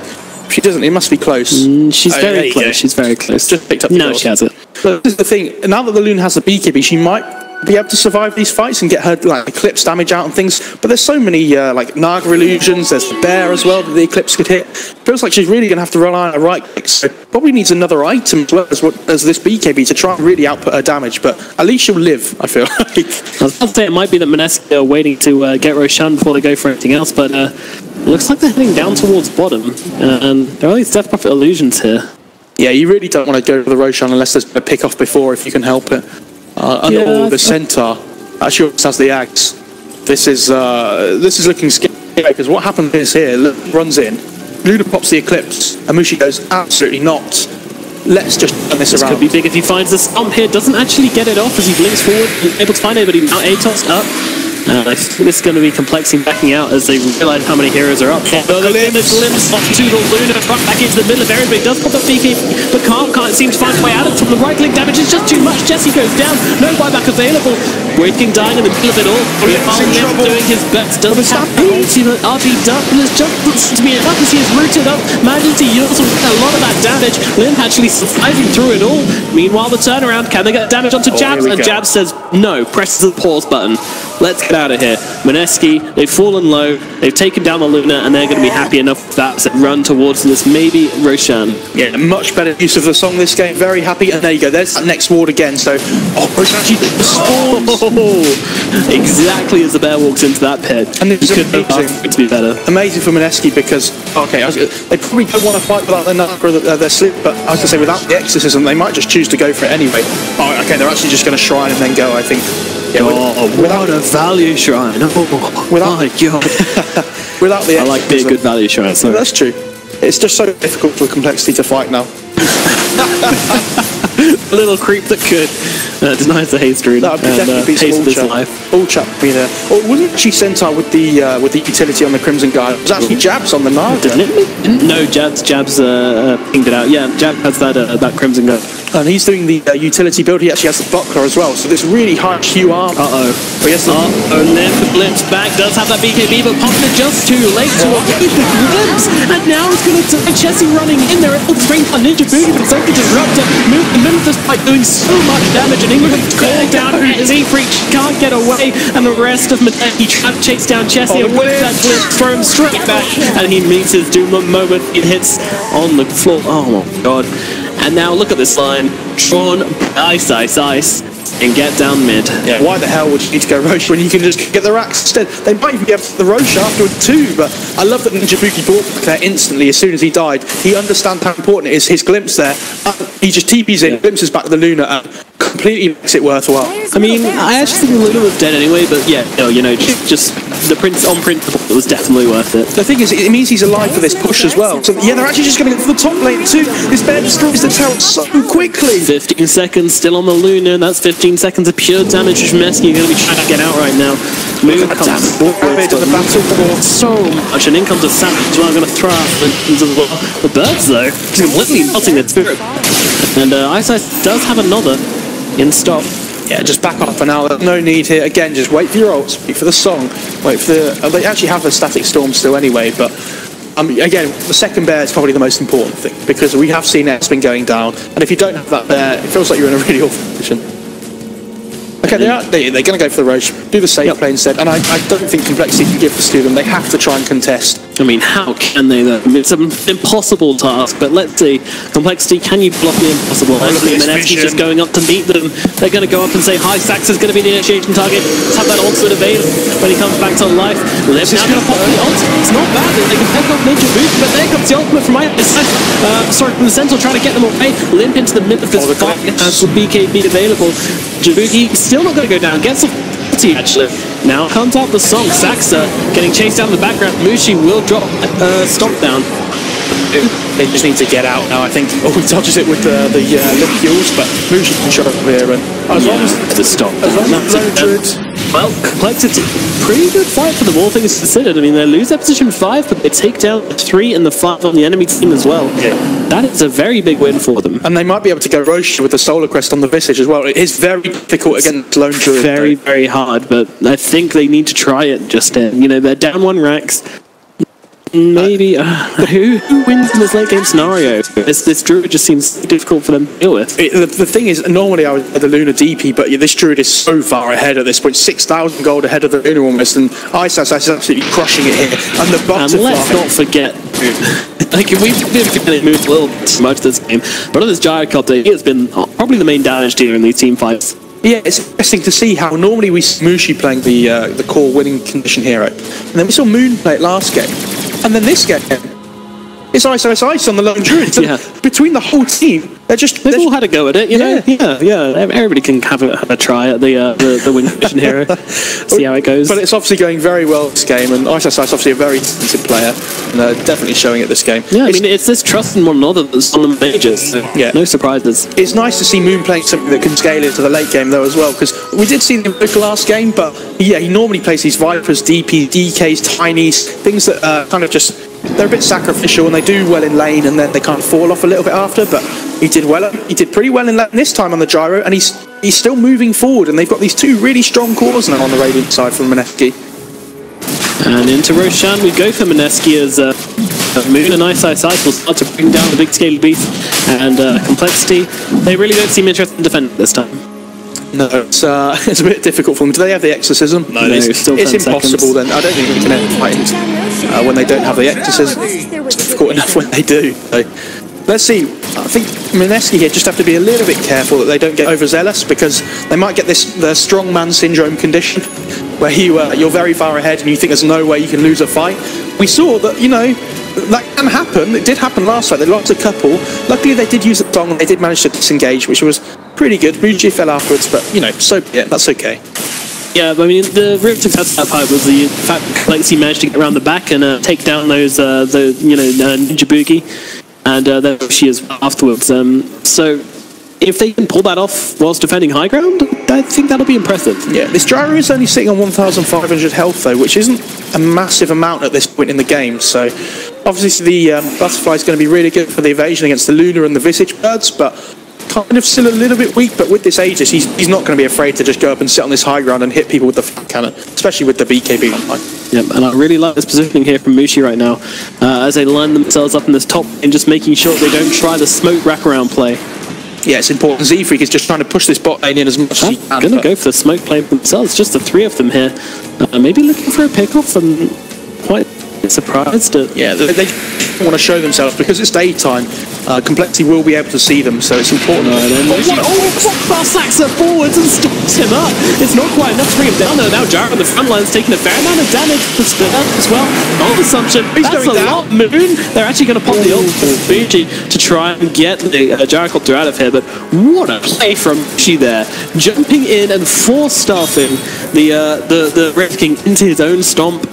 She doesn't, it must be close. She's very close, she's very close. Just picked up the she has it. But this is the thing, now that the Luna has the BKB, she might be able to survive these fights and get her Eclipse damage out and things, but there's so many Naga illusions, there's the bear as well that the Eclipse could hit. Feels like she's really going to have to rely on a right click, so probably needs another item as well as this BKB to try and really output her damage, but at least she'll live, I feel like. I was about to say it might be that Mineski are waiting to get Roshan before they go for anything else, but Looks like they're heading down towards bottom, and there are these Death Prophet illusions here. Yeah, you really don't want to go to the Roshan unless there's been a pick-off before, if you can help it. The Centaur actually has the Axe. This is looking scary, because what happens is here, runs in, Luna pops the Eclipse, and Mushi goes, absolutely not. Let's just turn this around. This could be big if he finds the stomp here. Doesn't actually get it off as he blinks forward, able to find anybody. Now Atos up. I think this is going to be Complexity backing out as they realise how many heroes are up. The glimpse off to the Luna, front back into the middle of everybody. Does pop up BK, but can't seem to find a way out of it. From the right click damage is just too much. Jesse goes down. No buyback available. Waiting, dying in the middle of it all. Limp doing his best. Doesn't have ultimate RB double. Just to be enough as he is rooted up. Majesty, you also get a lot of that damage. Limp actually surviving through it all. Meanwhile, the turnaround. Can they get damage onto Jabs? And Jabs says no. Presses the pause button. Let's get out of here. Mineski, they've fallen low, they've taken down the Luna, and they're going to be happy enough with that to run towards this, maybe Roshan. Yeah, much better use of the song this game, very happy, and there you go, there's that next ward again, so, Roshan actually exactly as the bear walks into that pit. And this is amazing. To be better. Amazing for Mineski, because, they probably don't want to fight without their Naka or their Slip, but I was going to say, without the Exorcism, they might just choose to go for it anyway. Oh, okay, they're actually just going to Shrine and then go, I think. Yeah, what a value shrine. Without my God. Without the I like being a good value shrine. So. That's true. It's just so difficult for Complexity to fight now. A little creep that could denies the haste rune and haste his life. All chap be there. Or wasn't she Centaur with the utility on the Crimson Guard? It was actually Jabs on the Naga. Didn't it? No, Jabs pinged it out. Yeah, Jabs has that Crimson Guard. And he's doing the utility build. He actually has the Buckler as well. So this really high Q arm. Limp back. Does have that BKB, but popped it just too late to avoid the glimpse. And now it's going to die. Chessie running in there. It's straight on Ninja Boogie, but something disruptor. Move the middle of this fight, doing so much damage. And England called down as he freaks, can't get away. And the rest of Mineski trying to chase down Chessie and with that glimpse, throw him straight back. And he meets his doom the moment it hits on the floor. Oh my God. And now look at this line. Tron, ice, and get down mid. Yeah, why the hell would you need to go Roche when you can just get the racks instead? They might even get the Roche afterwards too, but I love that Ninja Boogie bought there instantly as soon as he died. He understands how important it is, his glimpse there. He just TPs in, glimpses back the Luna, and completely makes it worthwhile. I mean, I actually think the Luna was dead anyway, but yeah, no, you know, just the on principle, it was definitely worth it. The thing is, it means he's alive for this push as well. So yeah, they're actually just going to go for the top lane too. This bear destroys the tower so quickly. 15 seconds still on the Luna, and that's 15 seconds of pure damage which Mineski are going to be trying to get out right now. Move comes forward to the battle so much, and in comes a Savage as well. I'm going to throw out the birds though, completely melting their spirit. And Ice does have another in stock. Yeah, just back off for now. There's no need here. Again, just wait for your ults, wait for the song, wait for the... they actually have the Static Storm still anyway, but... again, the second bear is probably the most important thing, because we have seen it's been going down, and if you don't have that bear, it feels like you're in a really awful position. Okay, they're going to go for the Roche, do the safe play instead, and I don't think Complexity can give this to them. They have to try and contest. I mean, how can they though? It's an impossible task, but let's see. Complexity, can you block the impossible? Mineski's just going up to meet them. They're going to go up and say, hi, Sax is going to be the initiation target. Let's have that ultimate available when he comes back to life. Liv's now going to pop the ult. It's not bad. They can pick off Ninja Boogie, but there comes the ultimate from from the Sentinel trying to get them away. Limp into the middle of this fight as the BKB available. Jabuki still not going to go down. Gets a actually. Now comes out the song. Saxa getting chased down in the background. Mushi will drop stomp down. They just need to get out now, I think. Oh, he touches it with the lip heals, but Mushi can shut up here. And as long as the stop. As long as well, Complexity, pretty good fight for them, all things considered. I mean, they lose their position 5, but they take down 3 and the 5 on the enemy team as well. Yeah. That is a very big win for them. And they might be able to go Roche with the Solar Crest on the Visage as well. It is very difficult against Lone Druid. Very, very hard, but I think they need to try it just in. You know, they're down 1 Rax. Maybe who wins in this late game scenario? This Druid just seems difficult for them to deal with. The thing is, normally I would have the Luna DP, but this Druid is so far ahead at this point, 6,000 gold ahead of the Luna almost, and Ice is absolutely crushing it here. And the butterfly. And let's not forget, like we've moved a little too much this game, but on this Gyrocopter, he has been probably the main damage dealer in these team fights. Yeah, it's interesting to see how normally we see Mushi playing the core winning condition hero, and then we saw Moon play it last game. And then this game, it's ice on the lone druid. Yeah. Between the whole team, they've all had a go at it, you know. Yeah. Everybody can have a try at the Wind Vision hero. See how it goes. But it's obviously going very well this game, and Ice obviously a very talented player, and definitely showing it this game. Yeah, I mean, it's this trust in one another that's on the majors. So yeah, no surprises. It's nice to see Moon playing something that can scale into the late game though as well, because we did see him in the last game, but yeah, he normally plays these Vipers, DP, DKs, Tinies, things that kind of just. They're a bit sacrificial and they do well in lane and then they kind of fall off a little bit after, but he did well. He did pretty well in lane this time on the gyro, and he's still moving forward, and they've got these two really strong cores now on the Radiant side from Mineski. And into Roshan we go for Mineski as Moon and Ice will start to bring down the big scale beast and Complexity. They really don't seem interested in defending this time. No, it's a bit difficult for them. Do they have the exorcism? No, it's impossible then. I don't think we can ever fight when they don't have the exorcism. It's difficult enough when they do. So, let's see. I think Mineski here just have to be a little bit careful that they don't get overzealous, because they might get the strongman syndrome condition, where you're very far ahead and you think there's no way you can lose a fight. We saw that, you know, that can happen. It did happen last fight. They lost a couple. Luckily, they did use the dong and they did manage to disengage, which was pretty good. Muji fell afterwards, but, you know, so yeah, that's okay. Yeah, I mean, the real success of that fight was the fact that Lexi managed to get around the back and take down those, Ninja Boogie, and there she is afterwards. So if they can pull that off whilst defending high ground, I think that'll be impressive. Yeah, this gyro is only sitting on 1,500 health though, which isn't a massive amount at this point in the game. So obviously the butterfly is going to be really good for the evasion against the Luna and the Visage birds, but kind of still a little bit weak. But with this Aegis, he's not going to be afraid to just go up and sit on this high ground and hit people with the flat cannon, especially with the BKB online. Yep, and I really like this positioning here from Mushi right now, as they line themselves up in this top and just making sure they don't try the smoke wraparound play. Yeah, it's important. Z-Freak is just trying to push this bot lane in as much as he can. Going to go for the smoke play themselves, just the three of them here. Maybe looking for a pick-off, and quite surprised at... Yeah, they want to show themselves because it's daytime. Complexity will be able to see them, so it's important. Saxa forwards and stalks him up. It's not quite enough to bring him down though. Now Jarrett on the front line is taking a fair amount of damage as well. Old assumption. That's a lot, Moon. They're actually going to pop the ult for Fuji to try and get the Gyrocopter out of here, but what a play from Fuji there. Jumping in and force-staffing the Red King into his own stomp.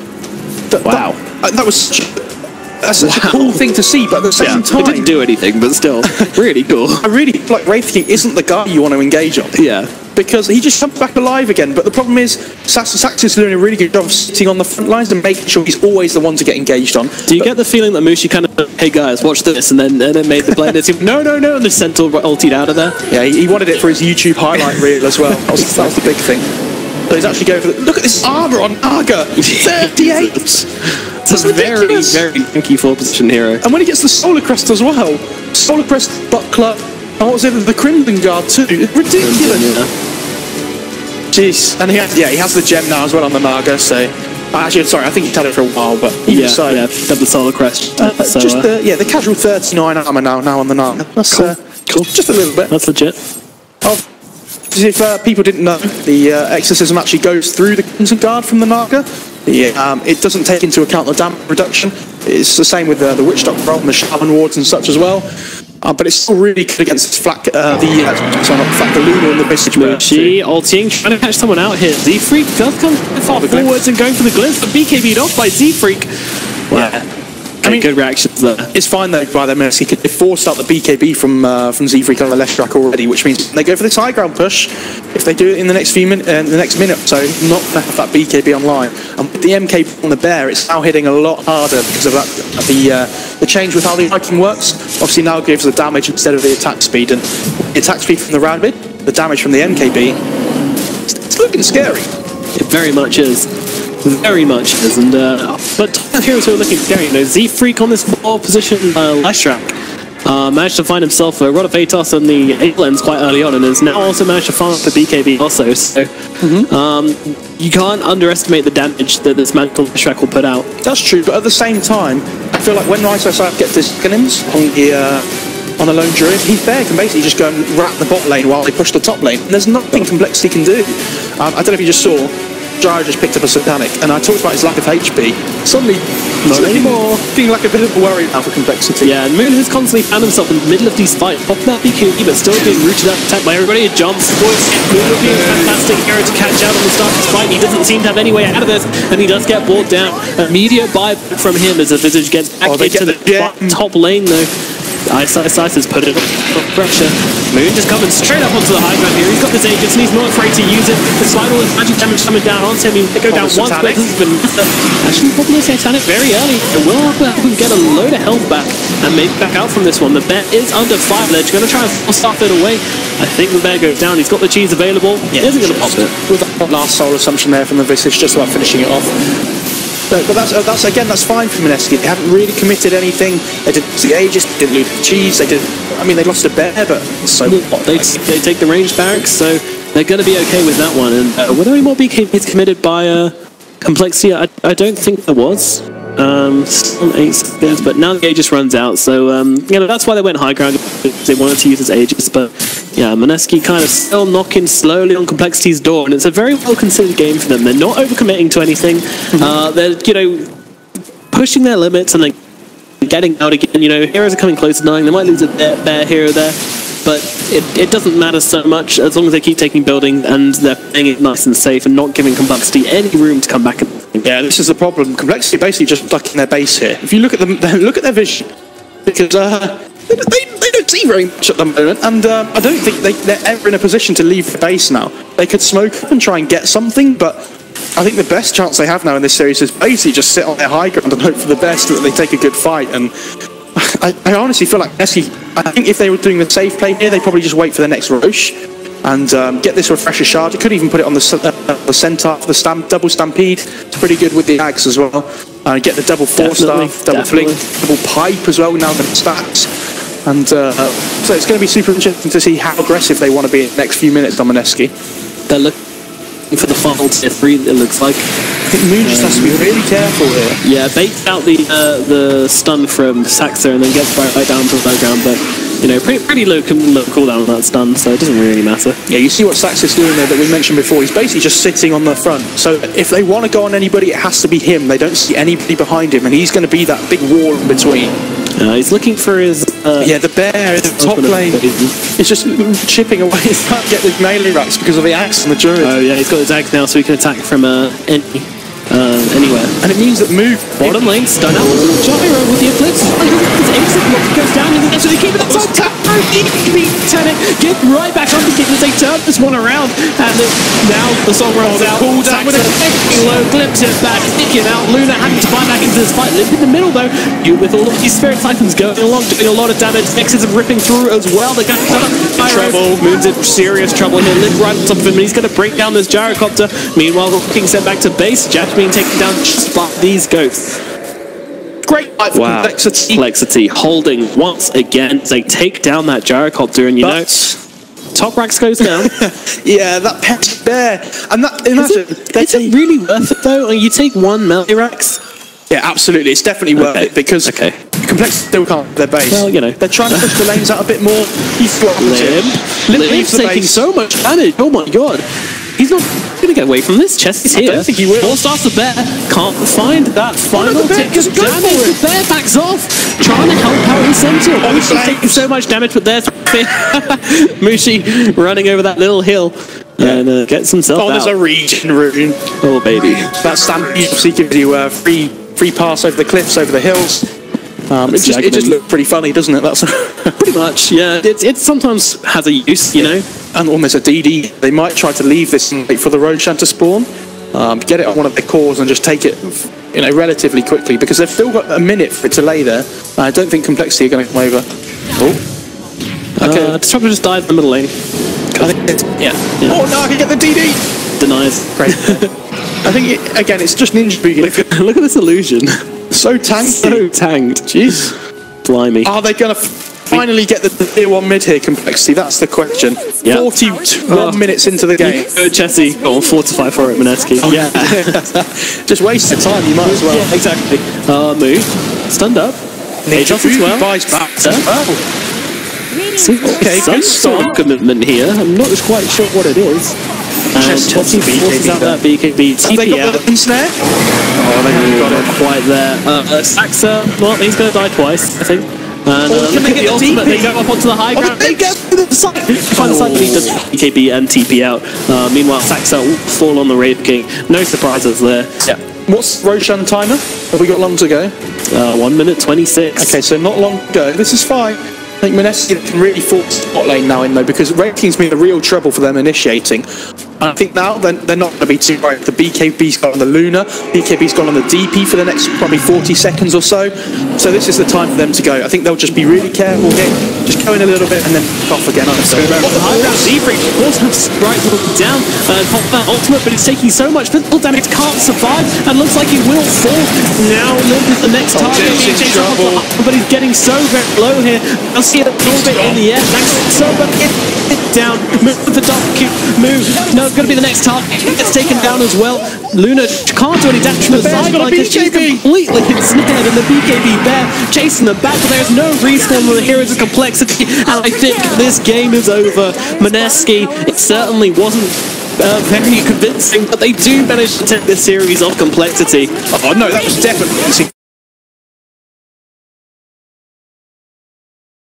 Wow. That was such a cool thing to see, but at the same time... It didn't do anything, but still, really cool. I really, like, Wraith King isn't the guy you want to engage on. Yeah. Because he just jumped back alive again, but the problem is, Sax is doing a really good job of sitting on the front lines and making sure he's always the one to get engaged on. Do you get the feeling that Mushi kind of, hey guys, watch this, and then made the play, and it's no, and the Centaur ultied out of there? Yeah, he wanted it for his YouTube highlight reel as well. That was the big thing. So he's actually going for look at this armor on Naga! 38! It's a very, very funky 4-position hero. And when he gets the Solar Crest as well, Solar Crest, Buckler, and what was it, the Crimson Guard too. Ridiculous. Jeez. And he has the gem now as well on the Naga, so... Actually, sorry, I think he's had it for a while, but he decided to have the Solar Crest. The casual 39 armor now on the Naga. That's cool. Just a little bit. That's legit. If people didn't know, the exorcism actually goes through the Crimson Guard from the Naga. It doesn't take into account the damage reduction. It's the same with the Witch Doctor and the Shaman Wards and such as well. But it's still really good against this the Luna and the Visage Bird. She ulting, trying to catch someone out here. Z-Freak does come far forwards and going for the glimpse, but BKB'd off by Z-Freak. Wow. Yeah. I mean, good reactions there. It's fine though by the Mineski. They forced out the BKB from Z-Freak on the left track already, which means they go for this high ground push. If they do it in the next minute or so, not to have that BKB online. And with the MK on the bear, it's now hitting a lot harder because of that the change with how the Viking works. Obviously now gives the damage instead of the attack speed, and the attack speed from the Rabid, the damage from the MKB. It's looking scary. It very much is. Very much is, and but heroes who are looking scary. You know, Z-Freak on this 4-position Lashrak managed to find himself a Rod of Atos on the 8 lens quite early on, and has now also managed to farm up the BKB also. So you can't underestimate the damage that this Mantle Lashrak will put out. That's true, but at the same time, I feel like when Rysoside gets his Canims on the lone druid, he can basically just go and wrap the bot lane while they push the top lane. And there's nothing Complexity can do. I don't know if you just saw. Gyro just picked up a Satanic, and I talked about his lack of HP. Suddenly, not anymore. Feeling like a bit of a worry now for Complexity. Yeah, and Moon has constantly found himself in the middle of these fights, popping that BQE, but still being rooted out, attacked by everybody. It jumps, Moon looking fantastic hero to catch out on the start of this fight. He doesn't seem to have any way out of this, and he does get brought down. Immediate buy from him as the Visage gets back into the top lane, though. Ice has put it on pressure. Moon just coming straight up onto the high ground here. He's got this Aegis and he's not afraid to use it. Despite all his magic damage coming down onto him, they go down once, but this has been actually probably a Satanic very early. It will help him get a load of health back and maybe back out from this one. The bear is under fire. They're going to try and stuff it away. I think the bear goes down. He's got the cheese available. Yeah, isn't going to pop it. With that last soul assumption there from the Visage, just about finishing it off. But that's again, that's fine for Mineski. They haven't really committed anything. They didn't see Aegis, didn't lose the cheese. They did. I mean, they lost a bear, but so what? They take the ranged barracks, so they're going to be okay with that one. And were there any more BKBs committed by Complexity? I don't think there was. Still 8 seconds, but now the Aegis runs out, so you know, that's why they went high ground. They wanted to use his Aegis, but yeah, Mineski kind of still knocking slowly on Complexity's door, and it's a very well considered game for them. They're not overcommitting to anything. They're, you know, pushing their limits and then getting out again. You know, heroes are coming close to dying. They might lose a bear here or there, but it doesn't matter so much as long as they keep taking building and they're playing it nice and safe and not giving Complexity any room to come back. Yeah, this is the problem. Complexity basically just stuck in their base here. If you look at them, look at their vision, because they don't see very much at the moment, and I don't think they're ever in a position to leave the base now. They could smoke up and try and get something, but I think the best chance they have now in this series is basically just sit on their high ground and hope for the best that they take a good fight. And I honestly feel like Mineski, I think if they were doing the safe play here, they'd probably just wait for the next Roche and get this refresher shard. You could even put it on the centaur for the double stampede. It's pretty good with the axe as well. Get the double 4-star, double blink, double pipe as well. Now the stacks, and so it's going to be super interesting to see how aggressive they want to be in the next few minutes on Mineski. They're looking for the final tier 3. It looks like. I think Moon just has to be really careful here. Yeah, baits out the stun from Saxer and then gets right down to the low ground, but you know, pretty low cooldown on that stun, so it doesn't really matter. Yeah, you see what Sax is doing there that we mentioned before. He's basically just sitting on the front. So if they want to go on anybody, it has to be him. They don't see anybody behind him, and he's going to be that big wall in between. He's looking for his... yeah, the bear in the top lane. It's just chipping away. He can't get the melee racks because of the axe and the druid. Oh yeah, he's got his axe now, so he can attack from anywhere. And it means that move bottom lane, stun out Gyro with the Eclipse. His exit block goes down, and that's what they keep it up. So get right back on the kick as they turn this one around, and now the song runs out. Pull down with a low, glimpse it back, sticking out. Luna having to buy back into this fight. Live in the middle though, with all of these Spirit Titans going along, doing a lot of damage. Nexus are ripping through as well. They're going to cut up trouble. Moon's in serious trouble here. Live right on top of him, and he's going to break down this gyrocopter. Meanwhile, being sent back to base. Jack being taken down just by these ghosts. Great fight for Complexity holding once again. They take down that gyrocopter, and you know, top racks goes down. Yeah, that pet bear, and that imagine is it really worth it though? You take one melee racks. Yeah, absolutely. It's definitely worth it because Complexity still can't their base. Well, you know, they're trying to push the lanes out a bit more. He's Limb's taking so much damage. Oh my god. He's not going to get away from this. Chest is here. I don't think he will. 4-stars the bear. Can't find that final tick. Just damage. The bear backs off. Trying to help out his centaur. Oh, he's taking so much damage, but there's Mushi running over that little hill and gets himself out. Oh, there's a regen rune. Oh, baby. That stampede gives you free pass over the cliffs, over the hills. It just looked pretty funny, doesn't it? That's pretty much, yeah. It sometimes has a use, you know. And almost a DD. They might try to leave this and wait for the Roshan to spawn, get it on one of their cores and just take it, you know, relatively quickly because they've still got a minute for it to lay there. I don't think Complexity are going to come over. Oh, okay. Disruptor just died in the middle lane. I think yeah. Oh no, I can get the DD. Denies. Great. I think again, it's just ninja boogie. Look at this illusion. So tanked. So tanked. Jeez. Blimey. Are they going to finally get the tier 1 mid here, Complexity? That's the question. Yep. 41 minutes into the game. Chessie, got on 4-5 for it, Mineski. Oh, yeah. Just wasted time, you might as well. Yeah, exactly. Move. Stunned up. Aegis as well. Buys back. Okay, some strong commitment here. I'm not quite sure what it is. And Totti forces out that BKB. TP out. They got the snare? Oh, they haven't got it quite there. Saxa, well, he's going to die twice, I think. And can they get the ultimate? They go up onto the high ground. They get the side. Find the side, but he does BKB and TP out. Meanwhile, Saxa will fall on the Wraith King. No surprises there. Yeah. What's Roshan timer? Have we got long to go? 1 minute 26. Okay, so not long to go. This is fine. I think Mineski can really force the bot lane now in though, because Wraith King's been a real trouble for them initiating. I think now they're not going to be too right. The BKB's gone on the Luna, BKB's gone on the DP for the next probably 40 seconds or so. So this is the time for them to go. I think they'll just be really careful here, just go in a little bit and then off again. So high ground Z-Free, also right down and pop that ultimate, but it's taking so much physical damage, can't survive, and looks like he will fall. Now Limp is the next target, but he's getting so very low here. I'll see it a little bit in the air. So, but it down, move the double kick, move. No, it's going to be the next target. Gets taken down as well. Luna can't do any damage from the side because she's completely ensnared, and the BKB bear chasing them back, but there's no respawn on the Heroes of Complexity, and I think this game is over. Mineski, it certainly wasn't very convincing, but they do manage to take this series of Complexity. Oh no, that was definitely